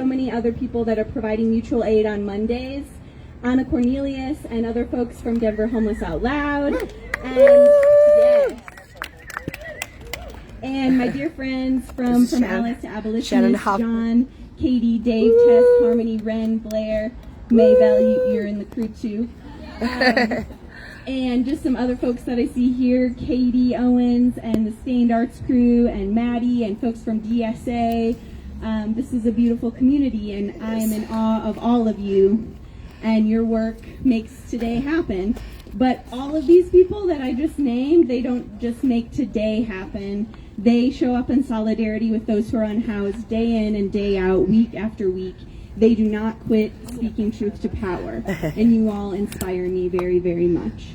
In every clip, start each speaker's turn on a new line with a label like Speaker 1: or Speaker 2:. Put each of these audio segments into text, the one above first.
Speaker 1: many other people that are providing mutual aid on Mondays. Anna Cornelius and other folks from Denver Homeless Out Loud. And yes. And my dear friends from Allies to Abolitionists, John, Katie, Dave, Tess, Harmony, Ren, Blair, Maybell, you're in the crew too. And just some other folks that I see here, Katie Owens and the Stained Arts crew, and Maddie and folks from DSA. This is a beautiful community, and I am in awe of all of you, and your work makes today happen. But all of these people that I just named, they don't just make today happen. They show up in solidarity with those who are unhoused day in and day out, week after week. They do not quit speaking truth to power, and you all inspire me very, very much.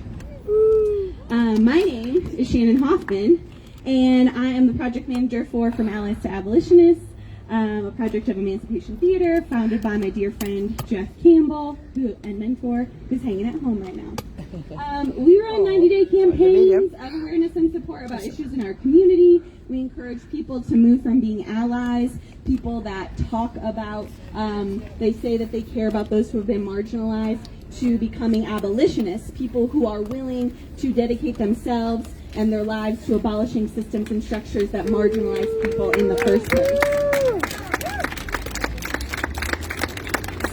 Speaker 1: My name is Shannon Hoffman, and I am the project manager for From Allies to Abolitionists, a project of Emancipation Theater founded by my dear friend Jeff Campbell, and mentor, who's hanging at home right now. We run 90-day campaigns of awareness and support about issues in our community. We encourage people to move from being allies, people that talk about, they say that they care about those who have been marginalized, to becoming abolitionists, people who are willing to dedicate themselves and their lives to abolishing systems and structures that marginalize people in the first place.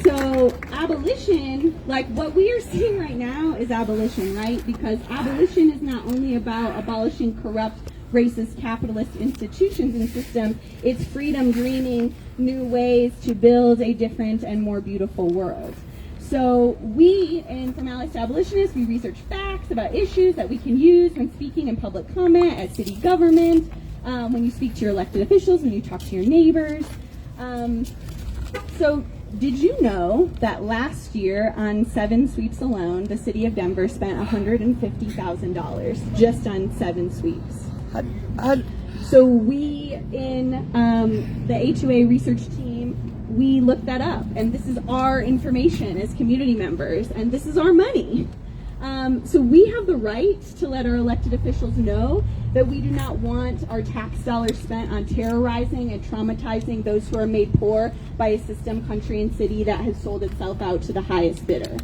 Speaker 1: So abolition, like what we are seeing right now is abolition, right? Because abolition is not only about abolishing corrupt, racist, capitalist institutions and systems, it's freedom dreaming new ways to build a different and more beautiful world. So we, in From Allies to Abolitionists, we research facts about issues that we can use when speaking in public comment at city government, when you speak to your elected officials, when you talk to your neighbors. So did you know that last year on 7 sweeps alone, the city of Denver spent $150,000 just on 7 sweeps? So we in the HOA research team, we looked that up, and this is our information as community members, and this is our money. So we have the right to let our elected officials know that we do not want our tax dollars spent on terrorizing and traumatizing those who are made poor by a system, country, and city that has sold itself out to the highest bidder.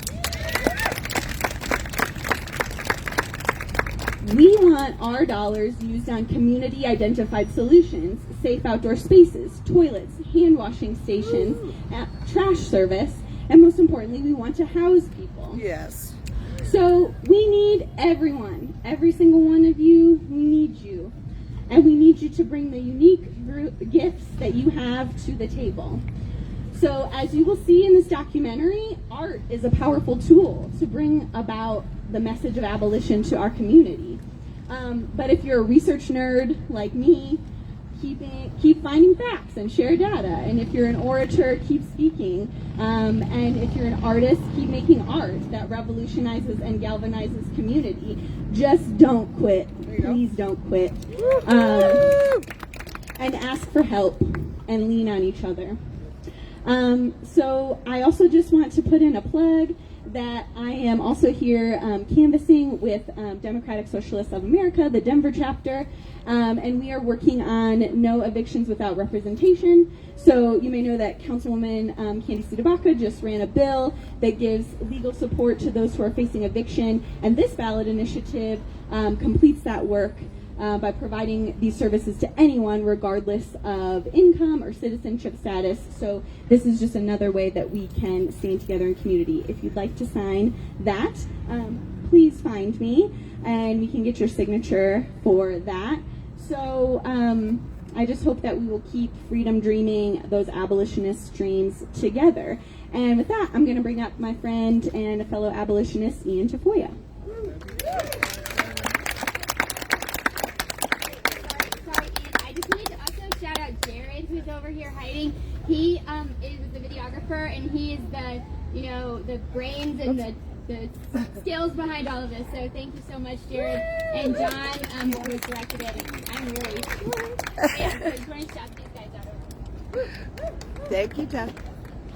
Speaker 1: We want our dollars used on community-identified solutions, safe outdoor spaces, toilets, hand-washing stations, trash service, and most importantly, we want to house people.
Speaker 2: Yes.
Speaker 1: So we need everyone, every single one of you, we need you. And we need you to bring the unique gifts that you have to the table. So as you will see in this documentary, art is a powerful tool to bring about the message of abolition to our community. But if you're a research nerd like me, keep finding facts and share data. And if you're an orator, keep speaking. And if you're an artist, keep making art that revolutionizes and galvanizes community. Just don't quit. Please don't quit. And ask for help and lean on each other. So I also just want to put in a plug that I am also here canvassing with Democratic Socialists of America, the Denver chapter, and we are working on no evictions without representation. So you may know that Councilwoman Candy Sudabaka just ran a bill that gives legal support to those who are facing eviction, and this ballot initiative completes that work by providing these services to anyone regardless of income or citizenship status. So this is just another way that we can stand together in community. If you'd like to sign that, please find me and we can get your signature for that. So I just hope that we will keep freedom dreaming those abolitionist dreams together. And with that, I'm going to bring up my friend and a fellow abolitionist, Ian Tafoya.
Speaker 3: Who's over here hiding? He is the videographer, and he is the the brains and the skills behind all of this. So thank you so much, Jared and John, who was directed it. And I'm really just want to shout these guys out.
Speaker 2: Thank you, Jeff.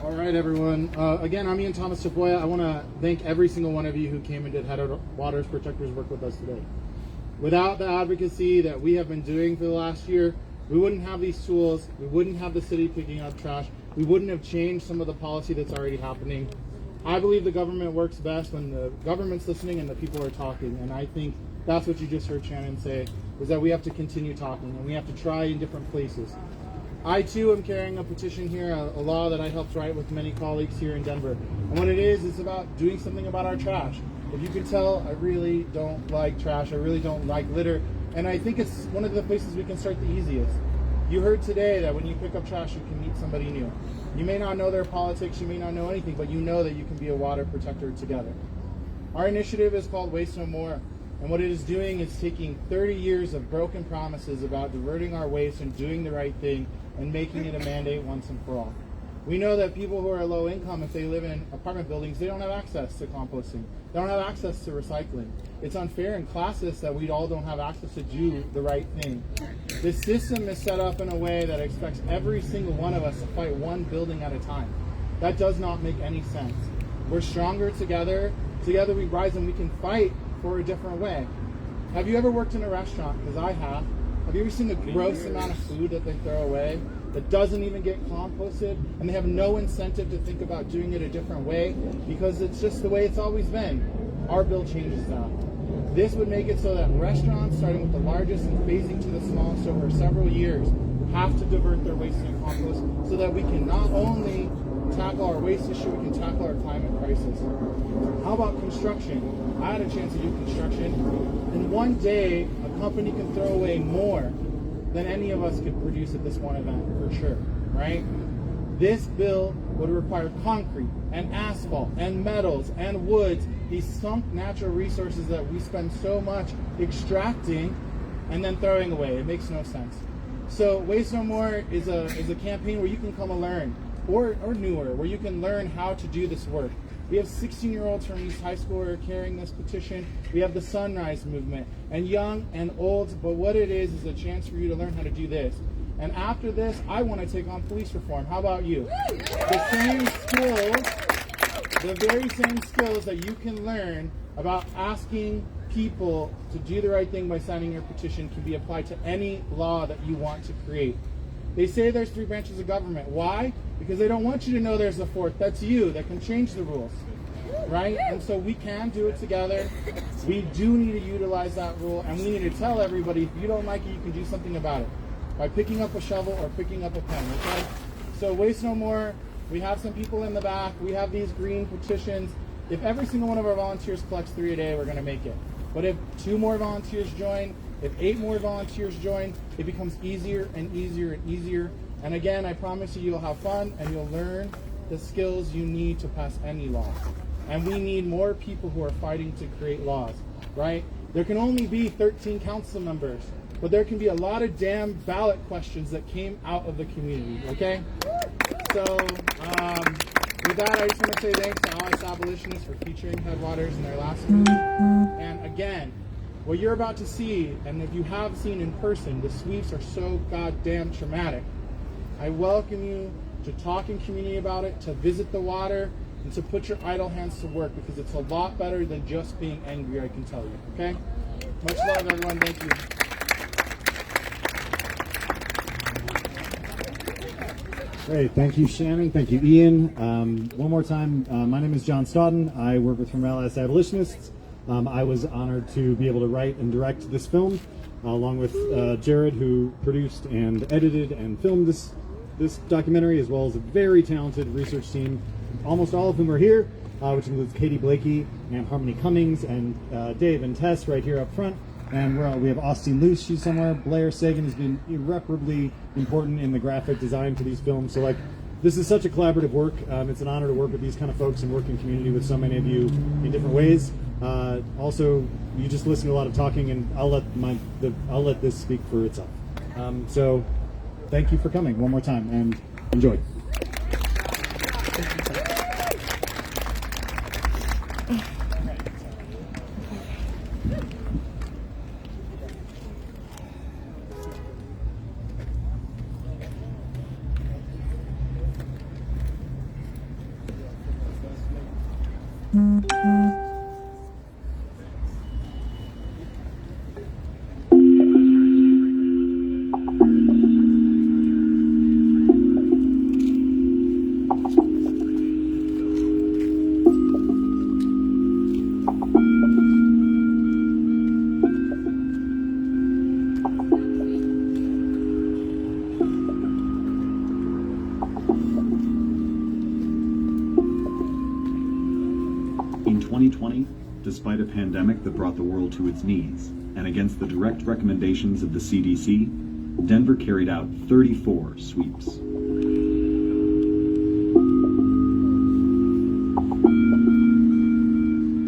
Speaker 4: All right, everyone. Again, I'm Ian Thomas Tafoya. I want to thank every single one of you who came and did Headwaters Protectors work with us today. Without the advocacy that we have been doing for the last year, we wouldn't have these tools, we wouldn't have the city picking up trash, we wouldn't have changed some of the policy that's already happening. I believe the government works best when the government's listening and the people are talking. And I think that's what you just heard Shannon say, is that we have to continue talking and we have to try in different places. I too am carrying a petition here, a law that I helped write with many colleagues here in Denver. And what it is, it's about doing something about our trash. If you can tell, I really don't like trash. I really don't like litter. And I think it's one of the places we can start the easiest. You heard today that when you pick up trash, you can meet somebody new. You may not know their politics, you may not know anything, but you know that you can be a water protector together. Our initiative is called Waste No More. And what it is doing is taking 30 years of broken promises about diverting our waste and doing the right thing and making it a mandate once and for all. We know that people who are low income, if they live in apartment buildings, they don't have access to composting. They don't have access to recycling. It's unfair and classist that we all don't have access to do the right thing. This system is set up in a way that expects every single one of us to fight one building at a time. That does not make any sense. We're stronger together. Together we rise and we can fight for a different way. Have you ever worked in a restaurant? Because I have. Have you ever seen the gross amount of food that they throw away that doesn't even get composted, and they have no incentive to think about doing it a different way because it's just the way it's always been? Our bill changes that. This would make it so that restaurants, starting with the largest and phasing to the smallest over several years, have to divert their waste and compost so that we can not only tackle our waste issue, we can tackle our climate crisis. How about construction? I had a chance to do construction. In one day, a company can throw away more than any of us could produce at this one event, for sure, right? This bill would require concrete and asphalt and metals and woods, these sunk natural resources that we spend so much extracting and then throwing away. It makes no sense. So Waste No More is a campaign where you can come and learn, or newer, where you can learn how to do this work. We have 16-year-olds from East High School who are carrying this petition. We have the Sunrise Movement, and young and old, but what it is a chance for you to learn how to do this. And after this, I want to take on police reform. How about you? The same skills, the very same skills that you can learn about asking people to do the right thing by signing your petition can be applied to any law that you want to create. They say there's 3 branches of government. Why? Because they don't want you to know there's a 4th. That's you that can change the rules, right? And so we can do it together. We do need to utilize that rule, and we need to tell everybody, if you don't like it, you can do something about it by picking up a shovel or picking up a pen, okay? So Waste No More, we have some people in the back. We have these green petitions. If every single one of our volunteers collects 3 a day, we're going to make it. But if 2 more volunteers join, if 8 more volunteers join, it becomes easier and easier and easier. And again, I promise you, you'll have fun and you'll learn the skills you need to pass any law. And we need more people who are fighting to create laws, right? There can only be 13 council members, but there can be a lot of damn ballot questions that came out of the community, okay? So, with that, I just want to say thanks to Allies Abolitionists for featuring Headwaters in their last movie. And again, what you're about to see, and if you have seen in person, the sweeps are so goddamn traumatic. I welcome you to talk in community about it, to visit the water, and to put your idle hands to work, because it's a lot better than just being angry, I can tell you, okay? Much love, everyone. Thank you.
Speaker 5: Great. Thank you, Shannon. Thank you, Ian. One more time, my name is John Stoughton. I work with From Allies Abolitionists. I was honored to be able to write and direct this film, along with Jared, who produced and edited and filmed this documentary, as well as a very talented research team, almost all of whom are here, which includes Katie Blakey and Harmony Cummings and Dave and Tess right here up front. And we have Austin Luce, she's somewhere. Blair Sagan has been irreparably important in the graphic design for these films. So, this is such a collaborative work. It's an honor to work with these kind of folks and work in community with so many of you in different ways. Also, you just listen to a lot of talking, and I'll let this speak for itself. So, thank you for coming one more time, and enjoy. In 2020, despite a pandemic that brought the world to its knees, and against the direct recommendations of the CDC, Denver carried out 34 sweeps.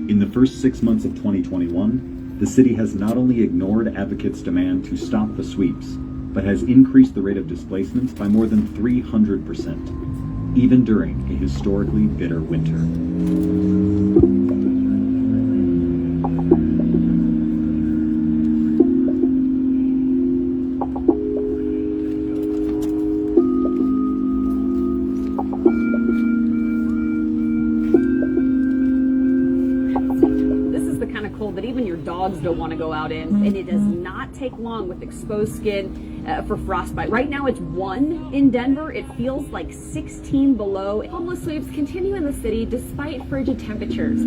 Speaker 5: In the first 6 months of 2021, the city has not only ignored advocates' demand to stop the sweeps, but has increased the rate of displacements by more than 300%, even during a historically bitter winter.
Speaker 6: That even your dogs don't want to go out in, and it does not take long with exposed skin for frostbite. Right now it's 1 in Denver. It feels like 16 below. Homeless sweeps continue in the city despite frigid temperatures.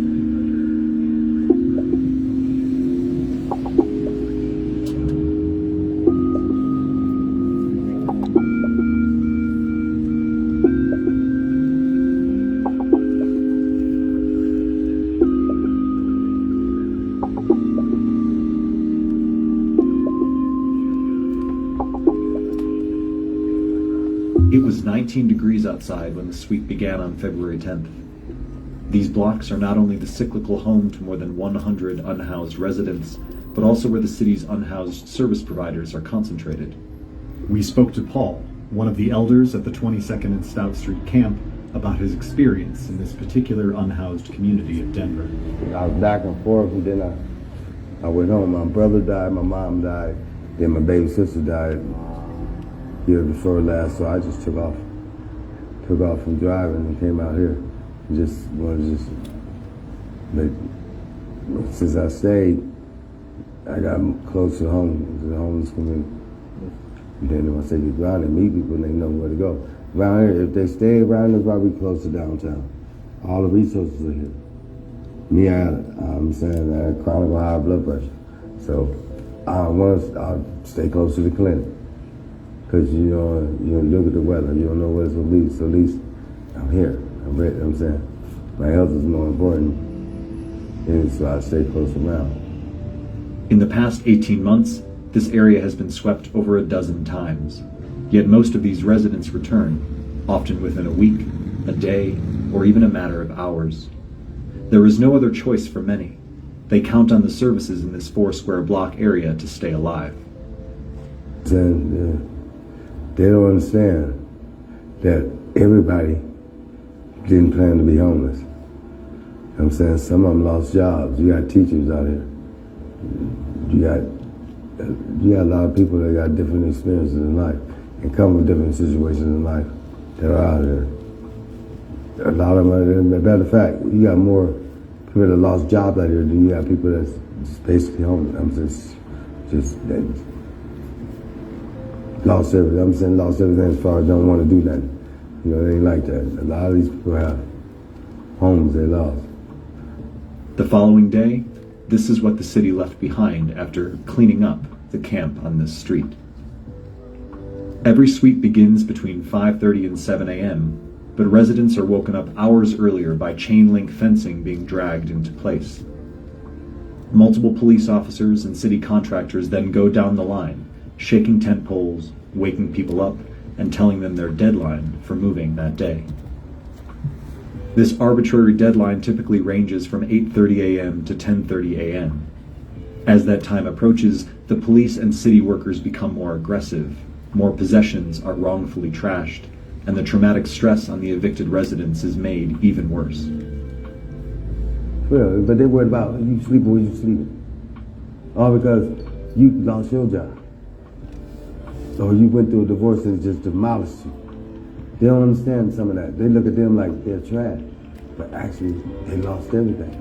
Speaker 5: It was 19 degrees outside when the sweep began on February 10th. These blocks are not only the cyclical home to more than 100 unhoused residents, but also where the city's unhoused service providers are concentrated. We spoke to Paul, one of the elders at the 22nd and Stout Street camp, about his experience in this particular unhoused community of Denver.
Speaker 7: I was back and forth, and then I went home. My brother died, my mom died, then my baby sister died year before last, so I just took off from driving and came out here. Since I stayed, I got close to home, to the homeless community. And then once they get around and meet people, they know where to go. Around here, if they stay around, they're probably close to downtown. All the resources are here. Me, I'm saying I had chronic high blood pressure, so I'll stay close to the clinic. Because you look at the weather, you don't know what it's going to be, so at least I'm here, I'm ready, I'm saying. My health is more important, and so I stay close around.
Speaker 5: In the past 18 months, this area has been swept over a dozen times, yet most of these residents return, often within a week, a day, or even a matter of hours. There is no other choice for many. They count on the services in this 4-square block area to stay alive.
Speaker 7: And they don't understand that everybody didn't plan to be homeless. I'm saying some of them lost jobs. You got teachers out here. You got a lot of people that got different experiences in life and come from different situations in life that are out here. A lot of them, as a matter of fact, you got more people that lost jobs out here than you got people that's just basically homeless. I'm just lost everything. I'm saying lost everything as far as don't want to do nothing. You know, they ain't like that. A lot of these people have homes they lost.
Speaker 5: The following day, this is what the city left behind after cleaning up the camp on this street. Every sweep begins between 5:30 and 7 a.m., but residents are woken up hours earlier by chain link fencing being dragged into place. Multiple police officers and city contractors then go down the line, shaking tent poles, waking people up, and telling them their deadline for moving that day. This arbitrary deadline typically ranges from 8:30 a.m. to 10:30 a.m. As that time approaches, the police and city workers become more aggressive, more possessions are wrongfully trashed, and the traumatic stress on the evicted residents is made even worse.
Speaker 7: Well, but they worried about you sleeping where you sleeping. All because you lost your job. Or you went through a divorce and it just demolished you. They don't understand some of that. They look at them like they're trash. But actually, they lost everything.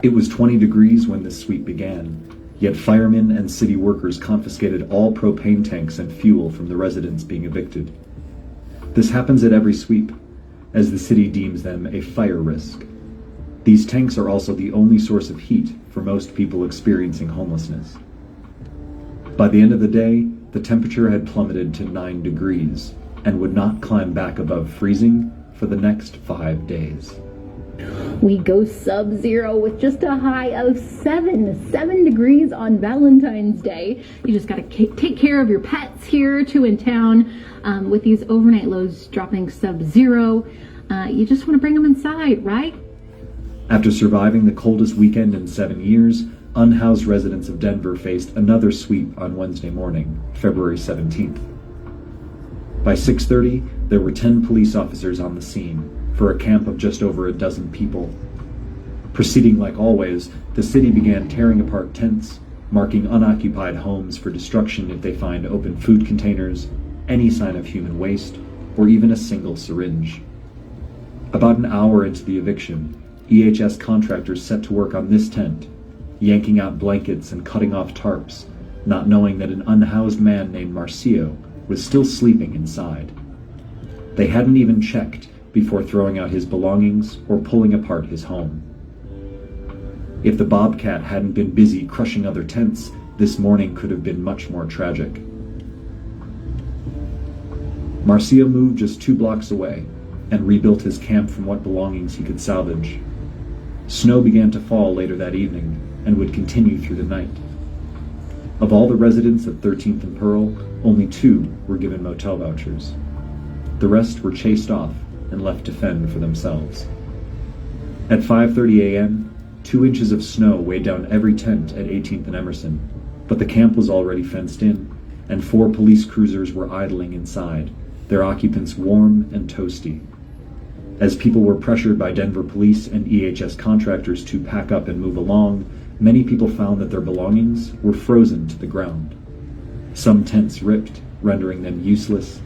Speaker 5: It was 20 degrees when this sweep began,
Speaker 8: Yet firemen and city workers confiscated all propane tanks and fuel from the residents being evicted. This happens at every sweep, as the city deems them a fire risk. These tanks are also the only source of heat for most people experiencing homelessness. By the end of the day, the temperature had plummeted to 9 degrees and would not climb back above freezing for the next 5 days.
Speaker 9: We go sub-zero with just a high of 7 degrees on Valentine's Day. You just got to take care of your pets here too in town. With these overnight lows dropping sub-zero, you just want to bring them inside, right?
Speaker 8: After surviving the coldest weekend in 7 years, unhoused residents of Denver faced another sweep on Wednesday morning, February 17th. By 6:30, there were 10 police officers on the scene for a camp of just over a dozen people. Proceeding like always, the city began tearing apart tents, marking unoccupied homes for destruction if they find open food containers, any sign of human waste, or even a single syringe. About an hour into the eviction, EHS contractors set to work on this tent, yanking out blankets and cutting off tarps, not knowing that an unhoused man named Marcio was still sleeping inside. They hadn't even checked before throwing out his belongings or pulling apart his home. If the Bobcat hadn't been busy crushing other tents, this morning could have been much more tragic. Marcio moved just 2 blocks away and rebuilt his camp from what belongings he could salvage. Snow began to fall later that evening and would continue through the night. Of all the residents at 13th and Pearl, only 2 were given motel vouchers. The rest were chased off and left to fend for themselves. At 5:30 a.m., 2 inches of snow weighed down every tent at 18th and Emerson, but the camp was already fenced in, and 4 police cruisers were idling inside, their occupants warm and toasty. As people were pressured by Denver police and EHS contractors to pack up and move along, many people found that their belongings were frozen to the ground. Some tents ripped, rendering them useless.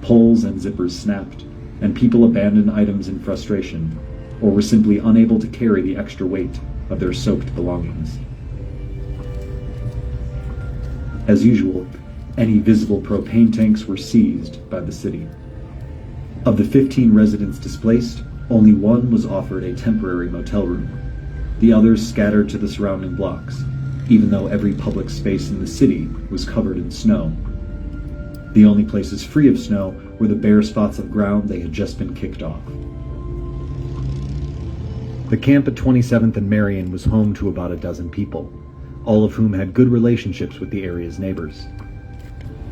Speaker 8: Poles and zippers snapped, and people abandoned items in frustration, or were simply unable to carry the extra weight of their soaked belongings. As usual, any visible propane tanks were seized by the city. Of the 15 residents displaced, only 1 was offered a temporary motel room. The others scattered to the surrounding blocks, even though every public space in the city was covered in snow. The only places free of snow were the bare spots of ground they had just been kicked off. The camp at 27th and Marion was home to about a dozen people, all of whom had good relationships with the area's neighbors.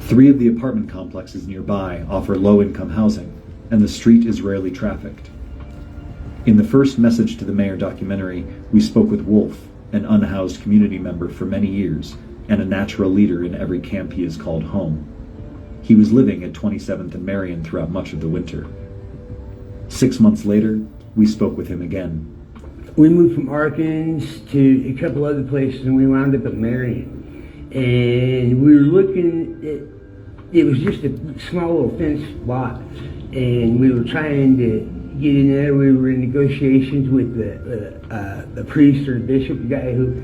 Speaker 8: 3 of the apartment complexes nearby offer low-income housing, and the street is rarely trafficked. In the first Message to the Mayor documentary, we spoke with Wolf, an unhoused community member for many years, and a natural leader in every camp he has called home. He was living at 27th and Marion throughout much of the winter. 6 months later, we spoke with him again.
Speaker 10: We moved from Arkins to a couple other places, and we wound up at Marion. And we were looking at, it was just a small little fenced lot, and we were trying to get in there. We were in negotiations with the priest or the bishop, the guy who,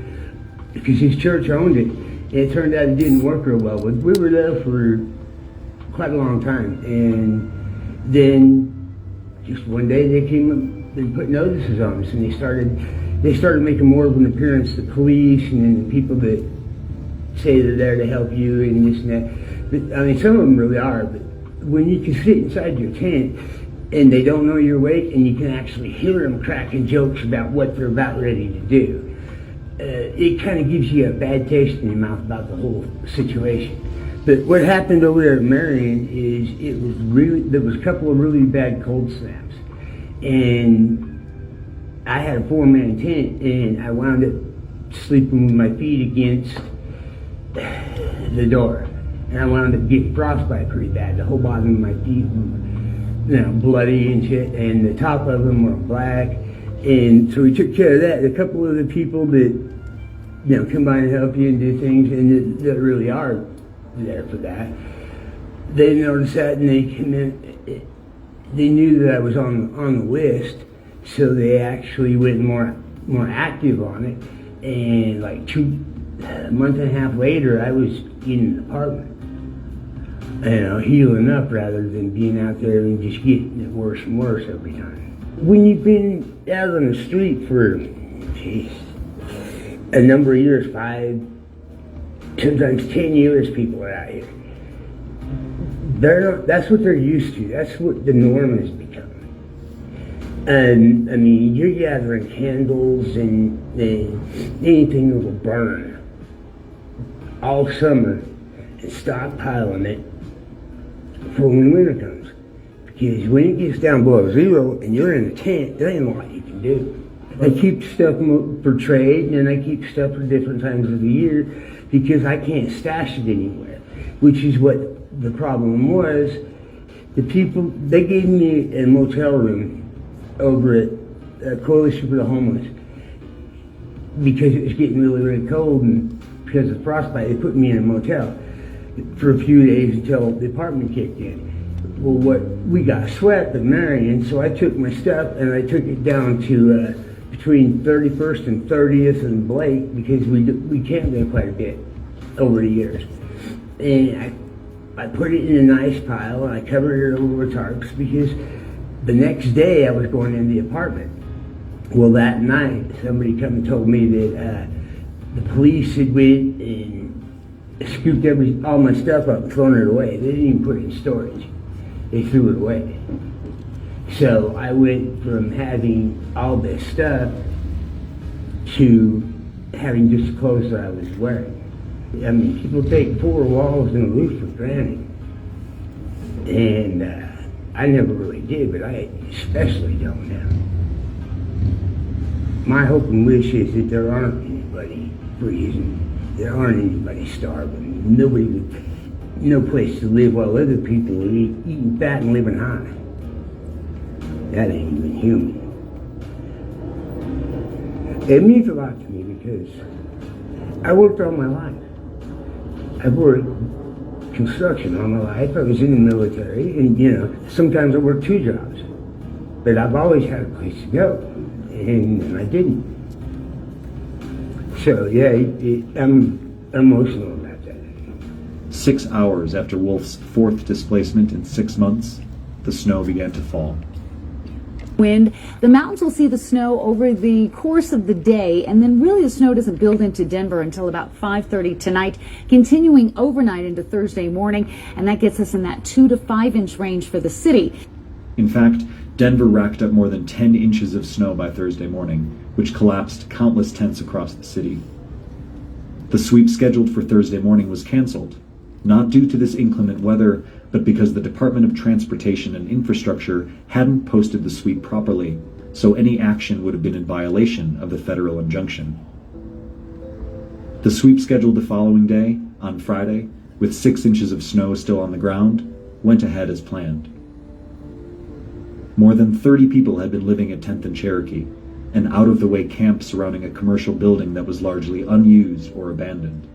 Speaker 10: because his church owned it, and it turned out it didn't work real well. But we were there for quite a long time, and then just one day they came up and put notices on us, and they started making more of an appearance, the police and then the people that say they're there to help you and this and that. But, I mean, some of them really are, but when you can sit inside your tent and they don't know you're awake and you can actually hear them cracking jokes about what they're about ready to do, it kind of gives you a bad taste in your mouth about the whole situation. But what happened over there at Marion is there was a couple of really bad cold snaps. And I had a 4-man tent, and I wound up sleeping with my feet against the door. And I wound up getting frostbite pretty bad. The whole bottom of my feet were, bloody and shit, and the top of them were black. And so we took care of that. A couple of the people that, come by and help you and do things, and that really are there for that, they noticed that, and they came in. They knew that I was on the list, so they actually went more active on it, and like a month and a half later, I was in an apartment. Healing up rather than being out there and just getting it worse and worse every time. When you've been out on the street for, a number of years, 5, sometimes 10 years, people are out here. That's what they're used to. That's what the norm has become. And I mean, you're gathering candles and anything that will burn all summer and stockpiling it for when winter comes. Because when it gets down below zero and you're in a tent, there ain't a lot you can do. I keep stuff for trade and I keep stuff for different times of the year because I can't stash it anywhere, which is what the problem was. The people, they gave me a motel room over at Coalition for the Homeless because it was getting really, really cold, and because of frostbite, they put me in a motel for a few days until the apartment kicked in. Well, we got swept at Marion, so I took my stuff and I took it down to between 31st and 30th and Blake because we camped there quite a bit over the years. And I put it in a nice pile and I covered it over with tarps because the next day I was going in the apartment. Well, that night somebody come and told me that the police had went and scooped all my stuff up and thrown it away. They didn't even put it in storage. They threw it away. So I went from having all this stuff to having just the clothes that I was wearing. I mean, people take 4 walls and a roof for granted. And I never really did, but I especially don't now. My hope and wish is that there aren't anybody freezing. There aren't anybody starving. No place to live while other people are eating fat and living high. That ain't even human. It means a lot to me because I worked all my life. I've worked construction all my life. I was in the military, and sometimes I worked 2 jobs. But I've always had a place to go, and I didn't. So yeah, I'm emotional about that.
Speaker 8: 6 hours after Wolf's 4th displacement in 6 months, the snow began to fall.
Speaker 6: Wind. The mountains will see the snow over the course of the day, and then really the snow doesn't build into Denver until about 5:30 tonight, continuing overnight into Thursday morning, and that gets us in that 2 to 5 inch range for the city.
Speaker 8: In fact, Denver racked up more than 10 inches of snow by Thursday morning, which collapsed countless tents across the city. The sweep scheduled for Thursday morning was canceled, not due to this inclement weather, but because the Department of Transportation and Infrastructure hadn't posted the sweep properly, so any action would have been in violation of the federal injunction. The sweep scheduled the following day, on Friday, with 6 inches of snow still on the ground, went ahead as planned. More than 30 people had been living at 10th and Cherokee, an out-of-the-way camp surrounding a commercial building that was largely unused or abandoned.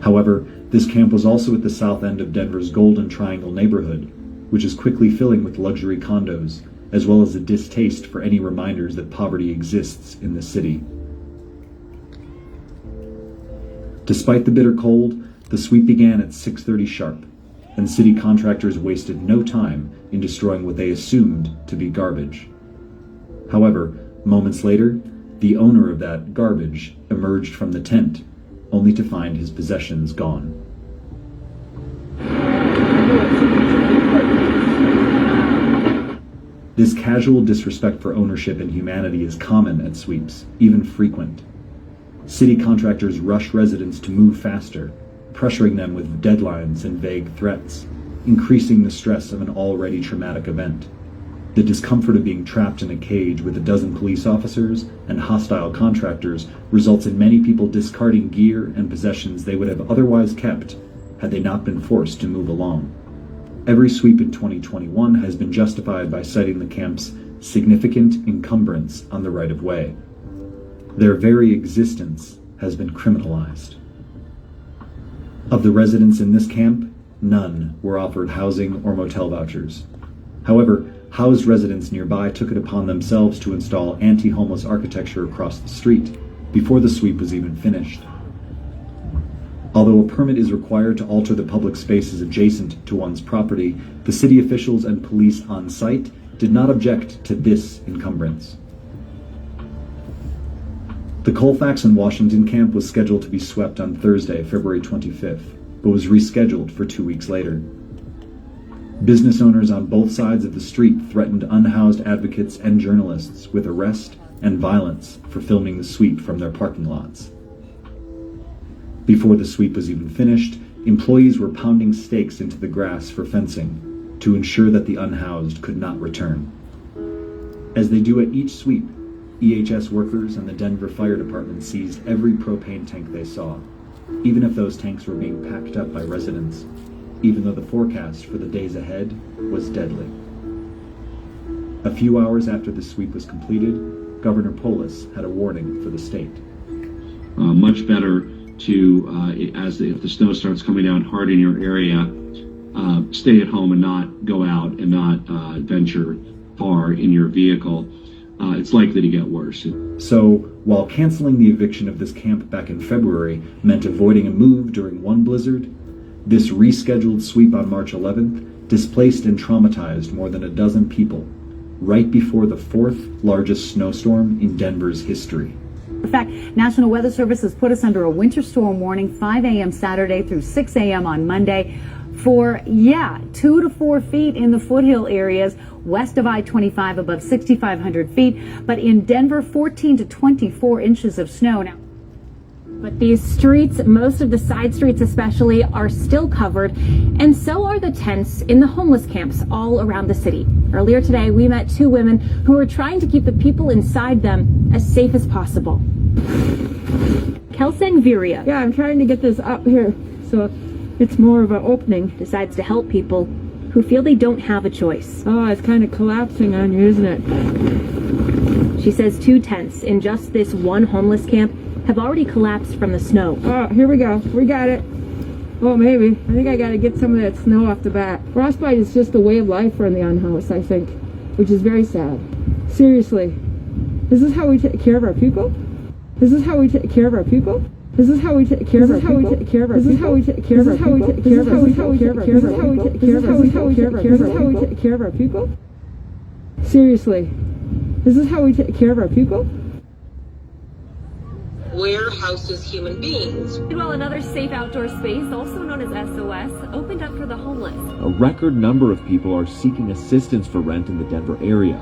Speaker 8: However, this camp was also at the south end of Denver's Golden Triangle neighborhood, which is quickly filling with luxury condos, as well as a distaste for any reminders that poverty exists in the city. Despite the bitter cold, the sweep began at 6:30 sharp, and city contractors wasted no time in destroying what they assumed to be garbage. However, moments later, the owner of that garbage emerged from the tent, only to find his possessions gone. This casual disrespect for ownership and humanity is common at sweeps, even frequent. City contractors rush residents to move faster, pressuring them with deadlines and vague threats, increasing the stress of an already traumatic event. The discomfort of being trapped in a cage with a dozen police officers and hostile contractors results in many people discarding gear and possessions they would have otherwise kept had they not been forced to move along. Every sweep in 2021 has been justified by citing the camp's significant encumbrance on the right-of-way. Their very existence has been criminalized. Of the residents in this camp, none were offered housing or motel vouchers. However, housed residents nearby took it upon themselves to install anti-homeless architecture across the street before the sweep was even finished. Although a permit is required to alter the public spaces adjacent to one's property, the city officials and police on site did not object to this encumbrance. The Colfax and Washington camp was scheduled to be swept on Thursday, February 25th, but was rescheduled for 2 weeks later. Business owners on both sides of the street threatened unhoused advocates and journalists with arrest and violence for filming the sweep from their parking lots. Before the sweep was even finished, employees were pounding stakes into the grass for fencing to ensure that the unhoused could not return. As they do at each sweep, EHS workers and the Denver Fire Department seized every propane tank they saw, even if those tanks were being packed up by residents, even though the forecast for the days ahead was deadly. A few hours after the sweep was completed, Governor Polis had a warning for the state.
Speaker 11: Much better to, if the snow starts coming down hard in your area, stay at home and not go out and not venture far in your vehicle. It's likely to get worse.
Speaker 8: So, while canceling the eviction of this camp back in February meant avoiding a move during one blizzard, this rescheduled sweep on March 11th displaced and traumatized more than a dozen people, right before the fourth largest snowstorm in Denver's history.
Speaker 6: In fact, National Weather Service has put us under a winter storm warning 5 a.m. Saturday through 6 a.m. on Monday for, 2 to 4 feet in the foothill areas west of I-25 above 6,500 feet, but in Denver, 14 to 24 inches of snow. Now,
Speaker 9: But these streets, most of the side streets especially, are still covered, and so are the tents in the homeless camps all around the city. Earlier today, we met two women who are trying to keep the people inside them as safe as possible. Kelsang Viria.
Speaker 12: Yeah, I'm trying to get this up here so it's more of an opening.
Speaker 9: Decides to help people who feel they don't have a choice.
Speaker 12: Oh, it's kind of collapsing on you, isn't it?
Speaker 9: She says 2 tents in just this one homeless camp have already collapsed from the snow.
Speaker 12: Oh, here we go. We got it. Oh, maybe. I think I got to get some of that snow off the bat. Frostbite is just a way of life for the unhoused, I think, which is very sad. Seriously, this is how we take care of our people? This is how we take care of our people? This is how we take care of our people? This is how we take care of our people? This is how we take care of our people? This is how we take care of our people? This is how we take care of our people? Seriously, this is how we take care of our people?
Speaker 13: Where houses human beings.
Speaker 14: Meanwhile, another safe outdoor space, also known as SOS, opened up for the homeless.
Speaker 15: A record number of people are seeking assistance for rent in the Denver area.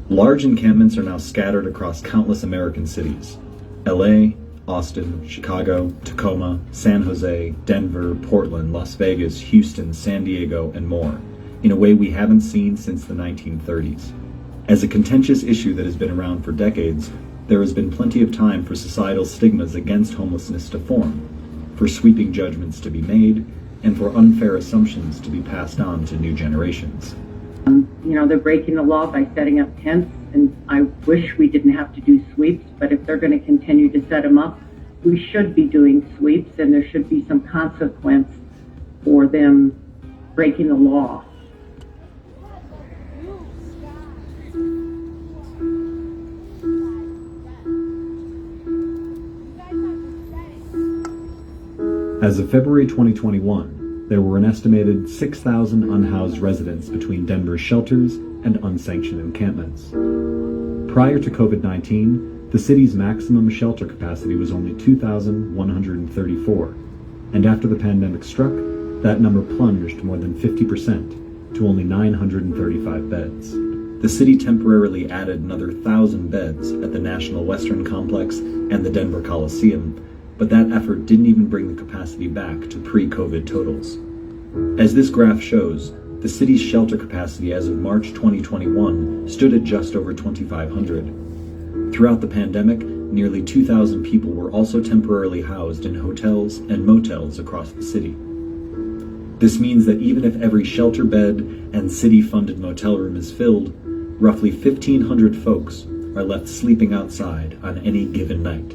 Speaker 8: Large encampments are now scattered across countless American cities. LA, Austin, Chicago, Tacoma, San Jose, Denver, Portland, Las Vegas, Houston, San Diego, and more, in a way we haven't seen since the 1930s. As a contentious issue that has been around for decades, there has been plenty of time for societal stigmas against homelessness to form, for sweeping judgments to be made, and for unfair assumptions to be passed on to new generations.
Speaker 16: They're breaking the law by setting up tents, and I wish we didn't have to do sweeps, but if they're going to continue to set them up, we should be doing sweeps, and there should be some consequence for them breaking the law.
Speaker 8: As of February 2021, there were an estimated 6,000 unhoused residents between Denver's shelters and unsanctioned encampments. Prior to COVID-19, the city's maximum shelter capacity was only 2,134, and after the pandemic struck, that number plunged more than 50% to only 935 beds. The city temporarily added another 1,000 beds at the National Western Complex and the Denver Coliseum, but that effort didn't even bring the capacity back to pre-COVID totals. As this graph shows, the city's shelter capacity as of March 2021 stood at just over 2,500. Throughout the pandemic, nearly 2,000 people were also temporarily housed in hotels and motels across the city. This means that even if every shelter bed and city-funded motel room is filled, roughly 1,500 folks are left sleeping outside on any given night.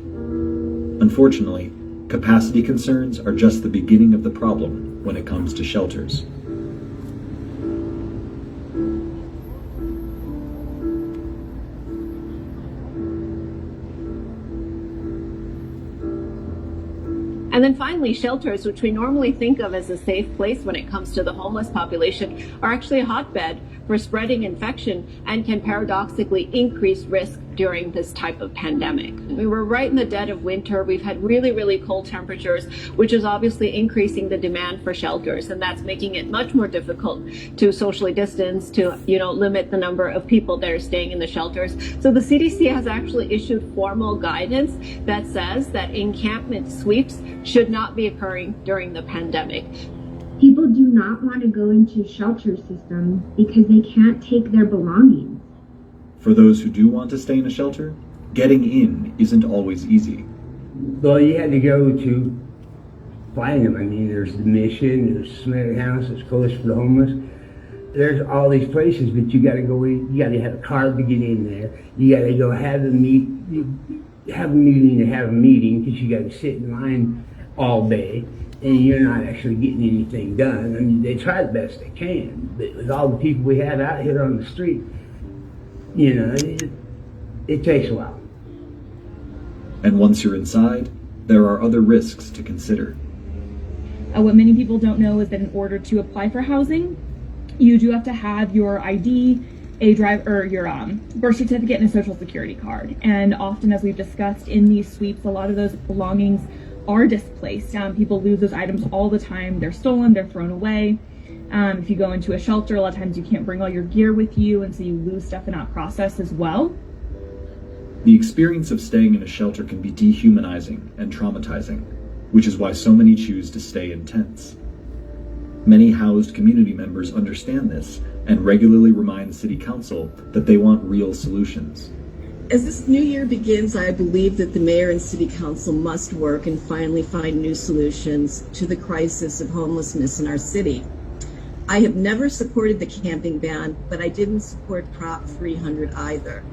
Speaker 8: Unfortunately, capacity concerns are just the beginning of the problem when it comes to shelters.
Speaker 6: And then finally, shelters, which we normally think of as a safe place when it comes to the homeless population, are actually a hotbed for spreading infection and can paradoxically increase risk during this type of pandemic. We were right in the dead of winter. We've had really, really cold temperatures, which is obviously increasing the demand for shelters, and that's making it much more difficult to socially distance, to limit the number of people that are staying in the shelters. So the CDC has actually issued formal guidance that says that encampment sweeps should not be occurring during the pandemic.
Speaker 17: People do not want to go into shelter system because they can't take their belongings.
Speaker 8: For those who do want to stay in a shelter, getting in isn't always easy.
Speaker 10: Well, you had to go to find them. I mean, there's the Mission, there's Smetter House, there's Coalition for the Homeless. There's all these places, but you got to go in. You got to have a card to get in there. You got to go have a meeting because you got to sit in line all day, and you're not actually getting anything done. I mean, they try the best they can, but with all the people we have out here on the street, it takes a while.
Speaker 8: And once you're inside, there are other risks to consider.
Speaker 18: What many people don't know is that in order to apply for housing, you do have to have your ID, your birth certificate, and a social security card. And often, as we've discussed in these sweeps, a lot of those belongings are displaced. People lose those items all the time. They're stolen, they're thrown away. If you go into a shelter, a lot of times you can't bring all your gear with you, and so you lose stuff in that process as well.
Speaker 8: The experience of staying in a shelter can be dehumanizing and traumatizing, which is why so many choose to stay in tents. Many housed community members understand this and regularly remind City Council that they want real solutions.
Speaker 2: As this new year begins, I believe that the mayor and city council must work and finally find new solutions to the crisis of homelessness in our city. I have never supported the camping ban, but I didn't support Prop 300 either.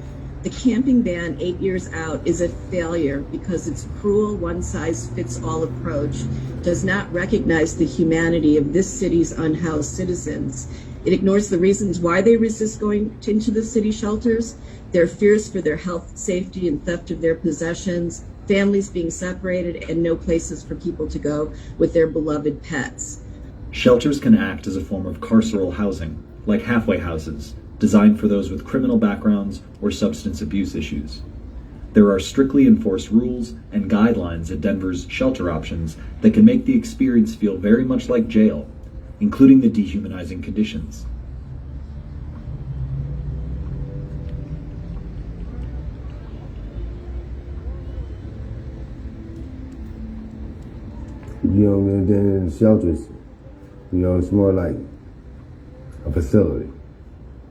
Speaker 2: The camping ban 8 years out is a failure because its cruel one-size-fits-all approach does not recognize the humanity of this city's unhoused citizens. It ignores the reasons why they resist going into the city shelters, their fears for their health, safety, and theft of their possessions, families being separated, and no places for people to go with their beloved pets.
Speaker 8: Shelters can act as a form of carceral housing, like halfway houses, designed for those with criminal backgrounds or substance abuse issues. There are strictly enforced rules and guidelines at Denver's shelter options that can make the experience feel very much like jail, including the dehumanizing conditions.
Speaker 7: Then in the shelters, it's more like a facility,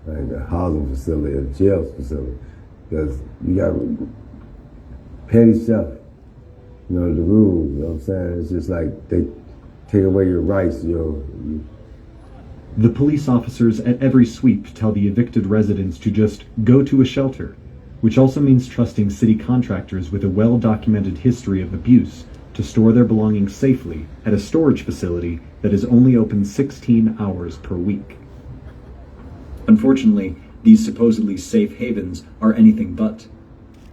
Speaker 7: like a housing facility, a jail facility, because you got petty stuff, the rules, you know what I'm saying? It's just like they take away your rights,
Speaker 8: The police officers at every sweep tell the evicted residents to just go to a shelter, which also means trusting city contractors with a well-documented history of abuse to store their belongings safely at a storage facility that is only open 16 hours per week. Unfortunately, these supposedly safe havens are anything but.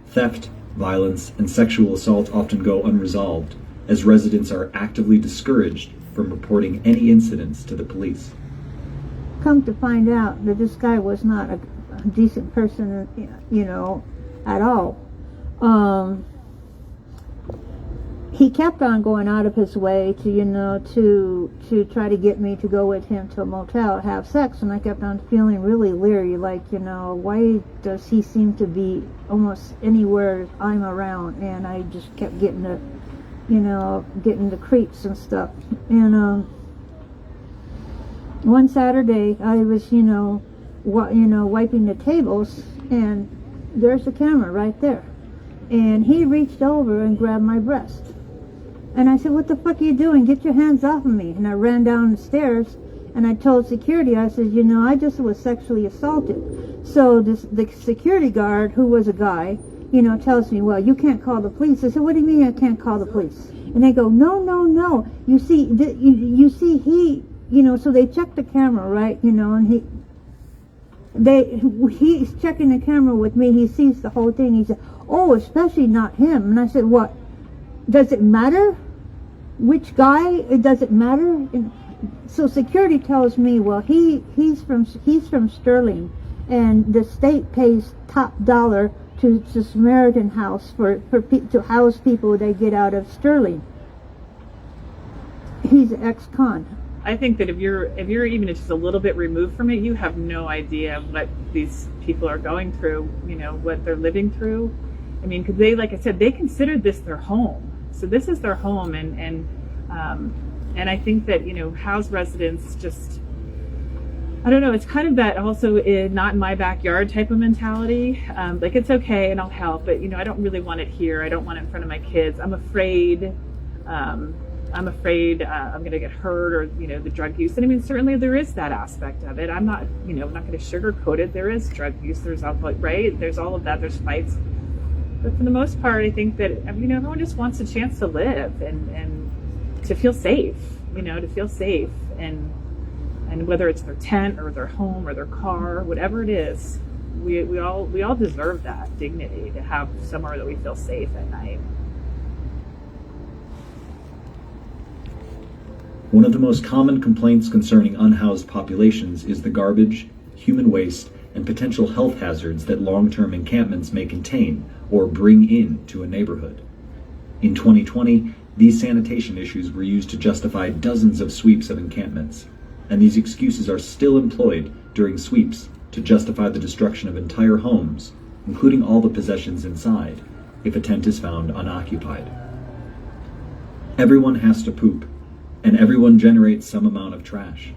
Speaker 8: Theft, violence, and sexual assault often go unresolved, as residents are actively discouraged from reporting any incidents to the police.
Speaker 19: come to find out that this guy was not a decent person, you know, at all. He kept on going out of his way to, you know, to try to get me to go with him to a motel, have sex, and I kept on feeling really leery, like, you know, why does he seem to be almost anywhere I'm around? And I just kept getting the, you know, getting the creeps and stuff. And one Saturday I was, you know, wiping the tables, and there's the camera right there. And he reached over and grabbed my breast. And I said, what the fuck are you doing? Get your hands off of me. And I ran down the stairs, and I told security, I said, you know, I just was sexually assaulted. So the security guard, who was a guy, you know, tells me, well, you can't call the police. I said, what do you mean I can't call the police? And they go, no. You see, he, you know, so they checked the camera, right? You know, and he's checking the camera with me. He sees the whole thing. He said, oh, especially not him. And I said, what? Does it matter? Which guy? Does it matter? And so security tells me, well, he's from Sterling, and the state pays top dollar to Samaritan House to house people they get out of Sterling. He's an ex-con.
Speaker 20: I think that if you're even just a little bit removed from it, you have no idea what these people are going through, you know, what they're living through. I mean, because they, like I said, they considered this their home. So this is their home, and I think that, you know, house residents just, I don't know, it's kind of that also not in my backyard type of mentality. Like, it's okay and I'll help, but, you know, I don't really want it here. I don't want it in front of my kids. I'm afraid I'm going to get hurt, or, you know, the drug use. And I mean, certainly there is that aspect of it. I'm not, you know, not going to sugarcoat it. There is drug use, there's alcohol, right? There's all of that, there's fights. But for the most part, I think that, you know, everyone just wants a chance to live and to feel safe, you know, to feel safe. And whether it's their tent or their home or their car, whatever it is, we all deserve that dignity to have somewhere that we feel safe at night.
Speaker 8: One of the most common complaints concerning unhoused populations is the garbage, human waste, and potential health hazards that long-term encampments may contain or bring in to a neighborhood. In 2020, these sanitation issues were used to justify dozens of sweeps of encampments, and these excuses are still employed during sweeps to justify the destruction of entire homes, including all the possessions inside, if a tent is found unoccupied. Everyone has to poop, and everyone generates some amount of trash.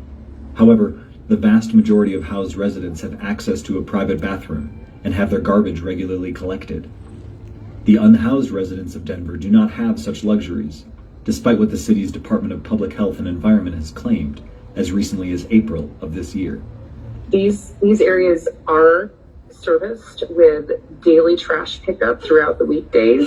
Speaker 8: However, the vast majority of housed residents have access to a private bathroom and have their garbage regularly collected. The unhoused residents of Denver do not have such luxuries, despite what the city's Department of Public Health and Environment has claimed as recently as April of this year.
Speaker 13: These areas are serviced with daily trash pickup throughout the weekdays.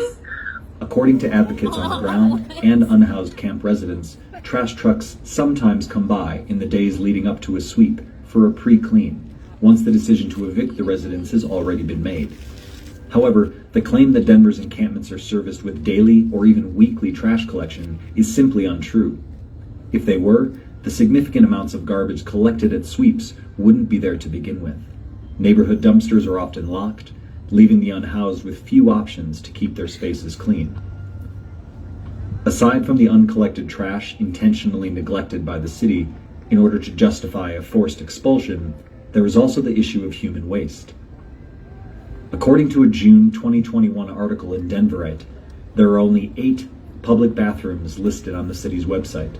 Speaker 8: According to advocates on the ground and unhoused camp residents, trash trucks sometimes come by in the days leading up to a sweep for a pre-clean, once the decision to evict the residents has already been made. However, the claim that Denver's encampments are serviced with daily or even weekly trash collection is simply untrue. If they were, the significant amounts of garbage collected at sweeps wouldn't be there to begin with. Neighborhood dumpsters are often locked, leaving the unhoused with few options to keep their spaces clean. Aside from the uncollected trash intentionally neglected by the city in order to justify a forced expulsion, there is also the issue of human waste. According to a June 2021 article in Denverite, there are only 8 public bathrooms listed on the city's website.